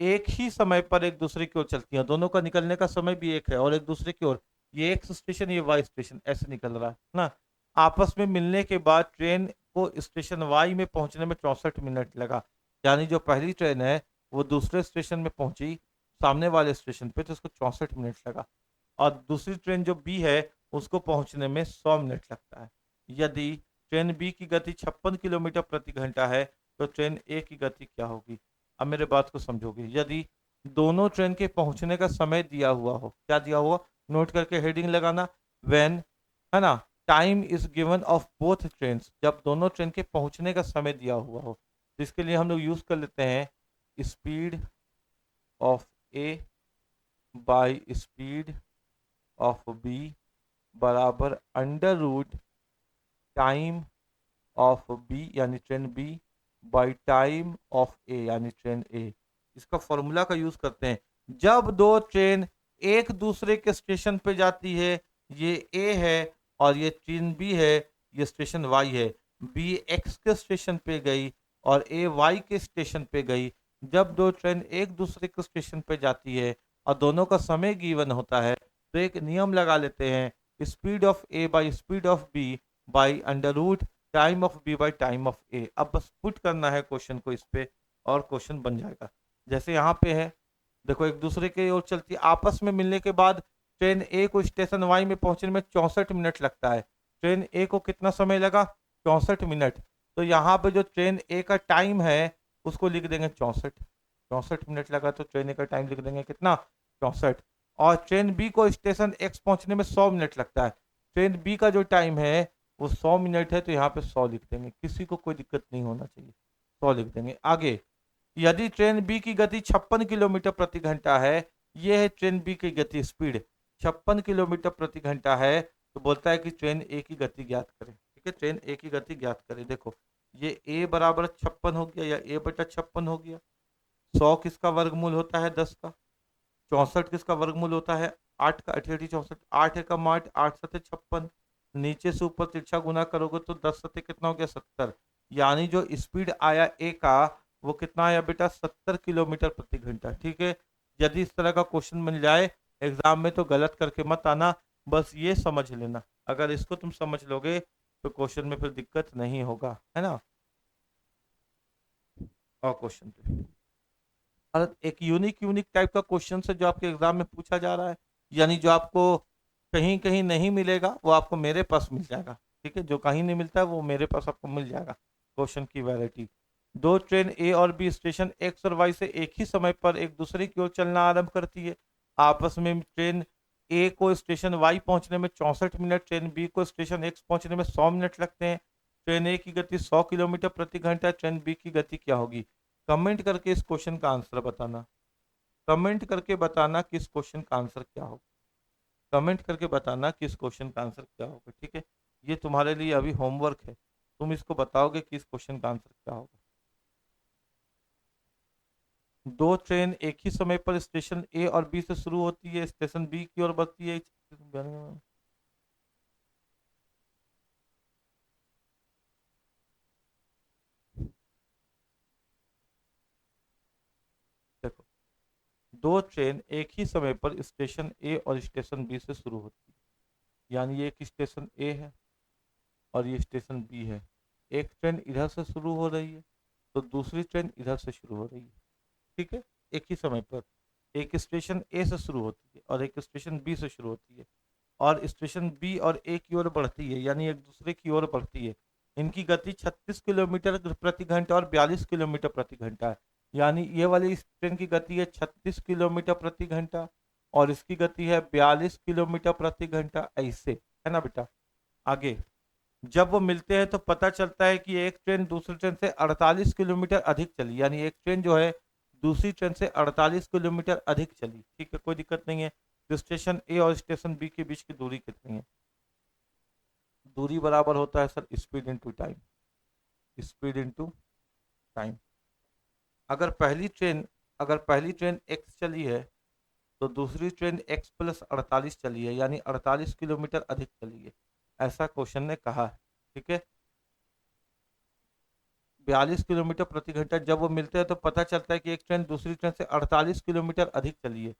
एक ही समय पर एक दूसरे की ओर चलती हैं, दोनों का निकलने का समय भी एक है और एक दूसरे की ओर, ये एक्स स्टेशन ये वाई स्टेशन ऐसे निकल रहा है ना। आपस में मिलने के बाद ट्रेन को स्टेशन वाई में पहुंचने में 64 मिनट लगा, यानी जो पहली ट्रेन है वो दूसरे स्टेशन में पहुंची सामने वाले स्टेशन पे, तो उसको 64 मिनट लगा, और दूसरी ट्रेन जो बी है उसको पहुंचने में 100 मिनट लगता है। यदि ट्रेन बी की गति 56 किलोमीटर प्रति घंटा है, तो ट्रेन ए की गति क्या होगी? अब मेरे बात को समझोगे। यदि दोनों ट्रेन के पहुंचने का समय दिया हुआ हो, क्या दिया हुआ, नोट करके हेडिंग लगाना, व्हेन, है ना, time is given of both train, जब दोनों ट्रेन के पहुंचने का समय दिया हुआ हो, जिसके लिए हम लोग यूज कर लेते हैं speed of A by speed of B बराबर under root time of B यानी train B by time of A यानी ट्रेन ए। इसका फॉर्मूला का यूज करते हैं, जब दो ट्रेन एक दूसरे के स्टेशन पे जाती है, ये ए है और ये ट्रेन बी है, ये स्टेशन वाई है, बी एक्स के स्टेशन पे गई और ए वाई के स्टेशन पे गई। जब दो ट्रेन एक दूसरे के स्टेशन पे जाती है और दोनों का समय गिवन होता है, तो एक नियम लगा लेते हैं, speed of A by speed of B by under root time of B by time of A. अब बस पुट करना है क्वेश्चन को इस पे और क्वेश्चन बन जाएगा। जैसे यहाँ पे है, देखो एक दूसरे की ओर चलती है, आपस में मिलने के बाद ट्रेन ए को स्टेशन वाई में पहुंचने में 64 मिनट लगता है, ट्रेन ए को कितना समय लगा, 64 मिनट। तो यहाँ पे जो ट्रेन ए का टाइम है उसको लिख देंगे 64, 64 मिनट लगा तो ट्रेन ए का टाइम लिख देंगे कितना, 64। और ट्रेन बी को स्टेशन एक्स पहुंचने में 100 मिनट लगता है, ट्रेन बी का जो टाइम है वो 100 मिनट है, तो यहाँ पे 100 लिख देंगे, किसी को कोई दिक्कत नहीं होना चाहिए, 100 लिख देंगे। आगे, यदि ट्रेन बी की गति 56 किलोमीटर प्रति घंटा है, ये है ट्रेन बी की गति स्पीड 56 किलोमीटर प्रति घंटा है, तो बोलता है कि ट्रेन ए की गति ज्ञात करें। ठीक है, ट्रेन ए की गति ज्ञात करें। देखो ये ए बराबर 56 हो गया या ए बटा 56 हो गया, 100 किसका वर्गमूल होता है 10 का, 64 किसका वर्गमूल होता है 8 का, 88 64, 8 एकम 8, 8 सत्ते 56, नीचे से ऊपर तिरछा गुना करोगे तो 10 सत्ते कितना हो गया 70, यानी जो स्पीड आया ए का वो कितना आया बेटा 70 किलोमीटर प्रति घंटा। ठीक है, यदि इस तरह का क्वेश्चन बन जाए एग्जाम में तो गलत करके मत आना, बस ये समझ लेना, अगर इसको तुम समझ लोगे तो क्वेश्चन में फिर दिक्कत नहीं होगा, है ना। और क्वेश्चन पे, और एक यूनिक यूनिक टाइप का क्वेश्चन है जो आपके एग्जाम में पूछा जा रहा है, यानी जो आपको कहीं कहीं नहीं मिलेगा वो आपको मेरे पास मिल जाएगा, ठीक है, जो कहीं नहीं मिलता है वो मेरे पास आपको मिल जाएगा। क्वेश्चन की वैरायटी, दो ट्रेन ए और बी स्टेशन एक्स और वाई से एक ही समय पर एक दूसरे की ओर चलना आरंभ करती है। आपस में ट्रेन ए को स्टेशन वाई पहुंचने में 64 मिनट, ट्रेन बी को स्टेशन एक्स पहुंचने में 100 मिनट लगते हैं। ट्रेन ए की गति 100 किलोमीटर प्रति घंटा, ट्रेन बी की गति क्या होगी? कमेंट करके इस क्वेश्चन का आंसर बताना। कमेंट करके बताना कि इस क्वेश्चन का आंसर क्या होगा। कमेंट करके बताना कि इस क्वेश्चन का आंसर क्या होगा, ठीक है। ये तुम्हारे लिए अभी होमवर्क है, तुम इसको बताओगे कि इस क्वेश्चन का आंसर क्या होगा। दो ट्रेन एक ही समय पर स्टेशन ए और बी से शुरू होती है, स्टेशन बी की ओर बढ़ती है। देखो, दो ट्रेन एक ही समय पर स्टेशन ए और स्टेशन बी से शुरू होती है, यानी ये एक स्टेशन ए है और ये स्टेशन बी है। एक ट्रेन इधर से शुरू हो रही है तो दूसरी ट्रेन इधर से शुरू हो रही है, ठीक है, एक ही समय पर। एक स्टेशन ए से शुरू होती है और एक स्टेशन बी से शुरू होती है, और स्टेशन बी और ए की ओर बढ़ती है, यानी एक दूसरे की ओर बढ़ती है। इनकी गति 36 किलोमीटर प्रति घंटा और 42 किलोमीटर प्रति घंटा है। यानी ये वाली इस ट्रेन की गति है 36 किलोमीटर प्रति घंटा और इसकी गति है 42 किलोमीटर प्रति घंटा, ऐसे है ना बेटा। आगे, जब वो मिलते हैं तो पता चलता है कि एक ट्रेन दूसरी ट्रेन से 48 किलोमीटर अधिक चली, यानी एक ट्रेन जो है दूसरी ट्रेन से 48 किलोमीटर अधिक चली, ठीक है, कोई दिक्कत नहीं है। तो स्टेशन ए और स्टेशन बी के बीच की दूरी कितनी है? दूरी बराबर होता है sir speed into time. Speed into time. अगर पहली ट्रेन अगर पहली ट्रेन एक्स चली है तो दूसरी ट्रेन एक्स प्लस 48 चली है, यानी 48 किलोमीटर अधिक चली है, ऐसा क्वेश्चन ने कहा है, ठीक है। 42 किलोमीटर प्रति घंटा जब वो मिलते हैं तो पता चलता है कि एक ट्रेन दूसरी ट्रेन से 48 किलोमीटर अधिक चली है।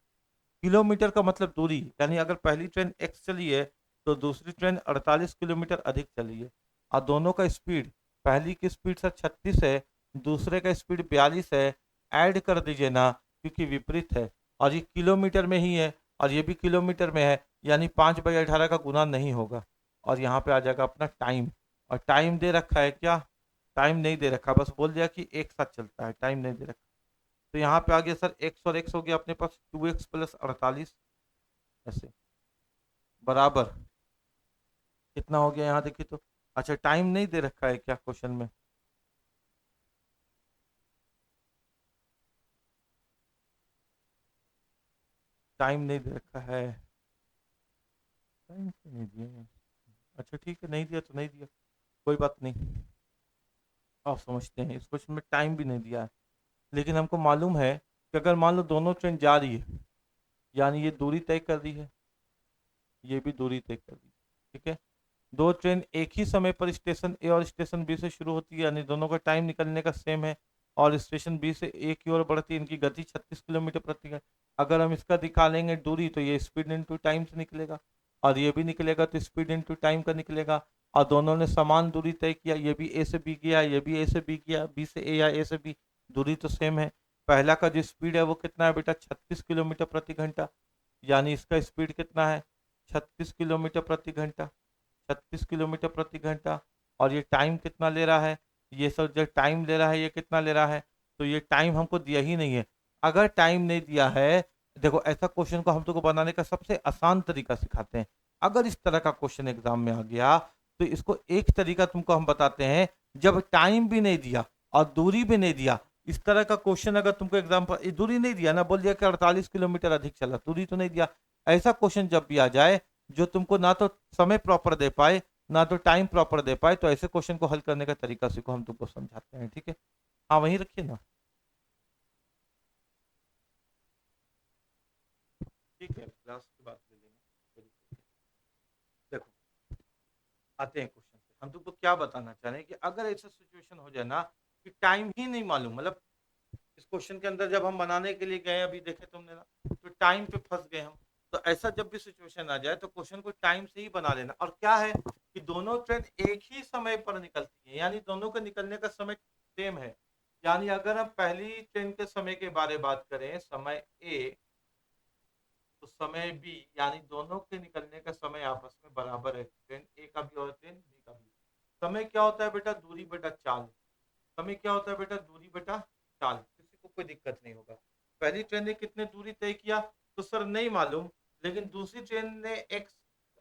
किलोमीटर का मतलब दूरी, यानी अगर पहली ट्रेन एक्स चली है तो दूसरी ट्रेन 48 किलोमीटर अधिक चली है, और दोनों का स्पीड, पहली की स्पीड सर 36 है, दूसरे का स्पीड 42 है। ऐड कर दीजिए ना, क्योंकि विपरीत है और ये किलोमीटर में ही है और ये भी किलोमीटर में है, यानी 5/18 का गुना नहीं होगा। और यहाँ पे आ जाएगा अपना टाइम, और टाइम दे रखा है क्या? टाइम नहीं दे रखा, बस बोल दिया कि एक साथ चलता है, टाइम नहीं दे रखा। तो यहाँ पे आ गया सर एक्स और एक्स हो गया अपने पास 2x प्लस 48, ऐसे बराबर कितना हो गया यहाँ देखिए तो। अच्छा, टाइम नहीं दे रखा है क्या क्वेश्चन में? टाइम नहीं दे रखा है, टाइम क्यों नहीं दिया है? अच्छा ठीक है, नहीं दिया तो नहीं दिया, कोई बात नहीं। आप समझते हैं इस क्वेश्चन में टाइम भी नहीं दिया है, लेकिन हमको मालूम है कि अगर मान लो दोनों ट्रेन जा रही है, यानी ये दूरी तय कर दी है, ये भी दूरी तय कर दी, ठीक है। दो ट्रेन एक ही समय पर स्टेशन ए और स्टेशन बी से शुरू होती है, यानी दोनों का टाइम निकलने का सेम है, और स्टेशन बी से ए की ओर बढ़ती है, इनकी गति 36 किलोमीटर प्रति घंटा। अगर हम इसका निकालेंगे दूरी तो ये स्पीड इनटू टाइम से निकलेगा, और ये भी निकलेगा तो स्पीड इनटू टाइम का निकलेगा। और दोनों ने समान दूरी तय किया, ये भी ए से बी गया, ये भी ए से बी गया, बी से ए या ए से बी, दूरी तो सेम है। पहला का जो स्पीड है वो कितना है बेटा? 36 किलोमीटर प्रति घंटा, यानी इसका स्पीड कितना है? 36 किलोमीटर प्रति घंटा। 36 किलोमीटर प्रति घंटा। और ये टाइम कितना ले रहा है? ये सब जो टाइम ले रहा है ये कितना ले रहा है? तो ये टाइम हमको दिया ही नहीं है। अगर टाइम नहीं दिया है, देखो ऐसा क्वेश्चन को हम तुमको बनाने का सबसे आसान तरीका सिखाते हैं। अगर इस तरह का क्वेश्चन एग्जाम में आ गया तो इसको एक तरीका तुमको हम बताते हैं, जब टाइम भी नहीं दिया और दूरी भी नहीं दिया, इस तरह का क्वेश्चन अगर तुमको एग्जाम पर दूरी नहीं दिया ना, बोल दिया कि 48 किलोमीटर अधिक चला, दूरी तो नहीं दिया, ऐसा क्वेश्चन जब भी आ जाए जो तुमको ना तो समय प्रॉपर दे पाए ना तो टाइम प्रॉपर दे पाए, तो ऐसे क्वेश्चन को हल करने का तरीका सीखो, हम तुमको समझाते हैं, ठीक है। हाँ वहीं रखिए ना, ठीक है, क्लास की बात ले लेंगे। देखो, आते हैं क्वेश्चन पे। हम तुमको क्या बताना चाह रहे हैं कि अगर ऐसा सिचुएशन हो जाए ना कि टाइम ही नहीं मालूम, मतलब इस क्वेश्चन के अंदर जब हम बनाने के लिए गए, अभी देखे तुमने ना, तो टाइम पे फंस गए हम। तो ऐसा जब भी सिचुएशन आ जाए तो क्वेश्चन को टाइम से ही बना लेना। और क्या है कि दोनों ट्रेन एक ही समय पर निकलती है, यानी दोनों का निकलने का समय सेम है। यानी अगर हम पहली ट्रेन के समय के बारे बात करें, समय ए, तो समय बी यानी दोनों के निकलने का समय आपस में बराबर है, ट्रेन ए का भी और ट्रेन बी का भी। समय क्या होता है बेटा? दूरी बटा चाल। समय क्या होता है बेटा? दूरी बटा चाल। किसी को कोई दिक्कत नहीं होगा। पहली ट्रेन ने कितने दूरी तय किया तो सर नहीं मालूम, लेकिन दूसरी ट्रेन ने एक्स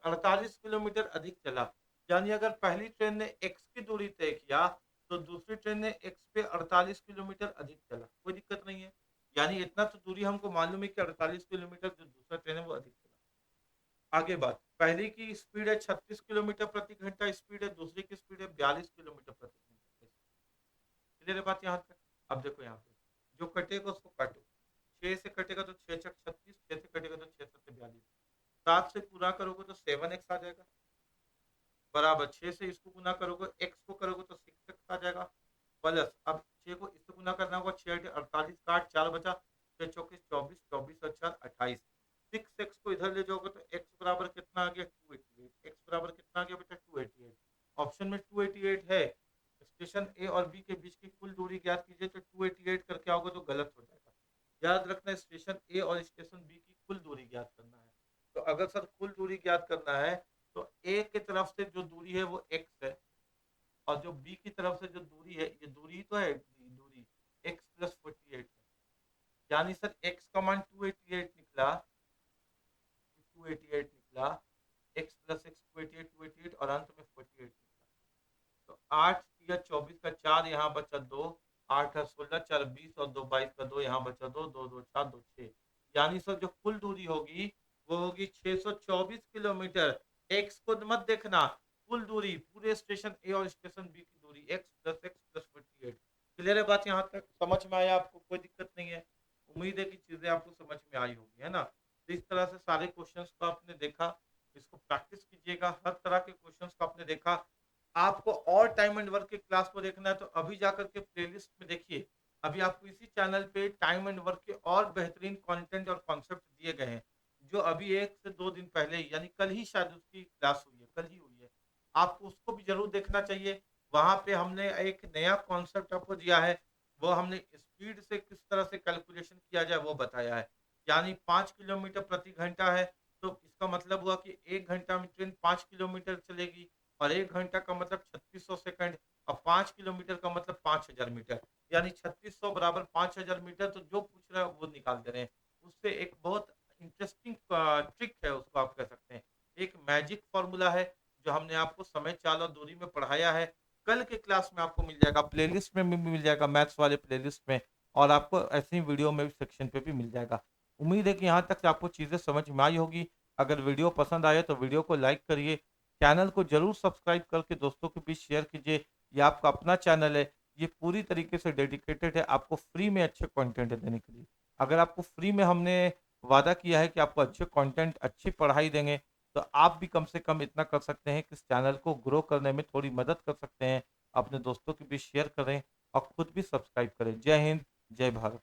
48 किलोमीटर अधिक चला। यानी अगर पहली ट्रेन ने एक्स की दूरी तय किया तो दूसरी ट्रेन ने एक्स पे 48 किलोमीटर अधिक चला, कोई दिक्कत नहीं है। यानी इतना तो दूरी हमको मालूम है कि 48 किलोमीटर जो दूसरा ट्रेन है वो अधिक चला। आगे बात, पहली की स्पीड है 36 किलोमीटर प्रति घंटा स्पीड है, दूसरी की स्पीड है 42 किलोमीटर प्रति घंटा। क्लियर है बात यहाँ तक? अब देखो यहाँ पे जो कटेगा उसको काटो। 6 से कटेगा तो 6 छक 36, 6 से कटेगा तो 6 सत्ते 42, 7 से पूरा करोगे तो 7x आ जाएगा, बराबर 6 से इसको गुना करोगे, x को करोगे तो 6x आ जाएगा, प्लस अब 6 को इससे गुना करना होगा, 6 48 काट 4 बचा, 6 चौकीस 24, 24 और 4 28। 6x को इधर ले जाओगे तो x बराबर कितना आ गया? 288। x बराबर कितना आ गया बेटा? 288। ऑप्शन में 288 है। स्टेशन ए और बी के बीच की कुल दूरी ज्ञात कीजिए, तो 288 करके आओगे तो गलत हो जाएगा। याद रखना स्टेशन ए और स्टेशन बी की कुल दूरी ज्ञात करना है। तो अगर सर कुल दूरी ज्ञात करना है तो ए की तरफ से जो दूरी है वो x है, और जो बी की तरफ से जो दूरी है, ये दूरी तो है दूरी x प्लस 48 है। यानी सर x का मान 288 निकला, 288 निकला, x प्लस एक्स 288, 288 और अंत में 48 निकला। तो 8 या 24 का 4 यहाँ बचा 2, 8 है 16, 4 20 और 2 22 का 2 यहाँ बचा 2, 2 2 4 2 6। यानी सर जो कुल दूरी होगी वो होगी 624 किलोमीटर। एक्स को मत देखना, कुल दूरी पूरे स्टेशन ए और स्टेशन बी की दूरी एक्स प्लस 48। क्लियर है बात? यहाँ तक समझ में आया आपको? कोई दिक्कत नहीं है? उम्मीद है कि चीजें आपको समझ में आई होगी, है ना? तो इस तरह से सारे क्वेश्चंस को आपने देखा, इसको प्रैक्टिस कीजिएगा, हर तरह के क्वेश्चंस को आपने देखा। आपको और टाइम एंड वर्क की क्लास को देखना है तो अभी जाकर के प्लेलिस्ट में देखिए, अभी आपको इसी चैनल पे टाइम एंड वर्क के और बेहतरीन कंटेंट और कॉन्सेप्ट दिए गए हैं, जो अभी 1 से 2 दिन पहले यानी कल ही शायद उसकी क्लास हुई है, कल ही हुई है। आपको उसको भी जरूर देखना चाहिए। वहां पे हमने एक नया कॉन्सेप्ट आपको दिया है, वो हमने स्पीड से किस तरह से कैलकुलेशन किया जाए वो बताया है। यानी 5 किलोमीटर प्रति घंटा है, तो इसका मतलब हुआ कि 1 घंटा में ट्रेन 5 किलोमीटर चलेगी, और 1 घंटा का मतलब 3600 सेकंड, और 5 किलोमीटर का मतलब 5000 मीटर। यानी 3600 बराबर 5000 मीटर। तो जो पूछ रहा है वो निकाल दे रहे हैं। उससे एक बहुत इंटरेस्टिंग ट्रिक है, उसको आप कह सकते हैं, एक मैजिक फॉर्मूला है जो हमने आपको समय चाल और दूरी में पढ़ाया है। कल के क्लास में आपको मिल जाएगा, प्लेलिस्ट में भी मिल जाएगा, मैथ्स वाले प्लेलिस्ट में, और आपको ऐसे ही वीडियो में भी सेक्शन पे भी मिल जाएगा। उम्मीद है कि यहाँ तक आपको चीज़ें समझ में आई होगी। अगर वीडियो पसंद आए तो वीडियो को लाइक करिए, चैनल को जरूर सब्सक्राइब करके दोस्तों के बीच शेयर कीजिए। ये आपका अपना चैनल है, ये पूरी तरीके से डेडिकेटेड है आपको फ्री में अच्छे कंटेंट देने के लिए। अगर आपको फ्री में हमने वादा किया है कि आपको अच्छे कंटेंट, अच्छी पढ़ाई देंगे, तो आप भी कम से कम इतना कर सकते हैं कि इस चैनल को ग्रो करने में थोड़ी मदद कर सकते हैं। अपने दोस्तों के बीच शेयर करें और खुद भी सब्सक्राइब करें। जय हिंद, जय भारत।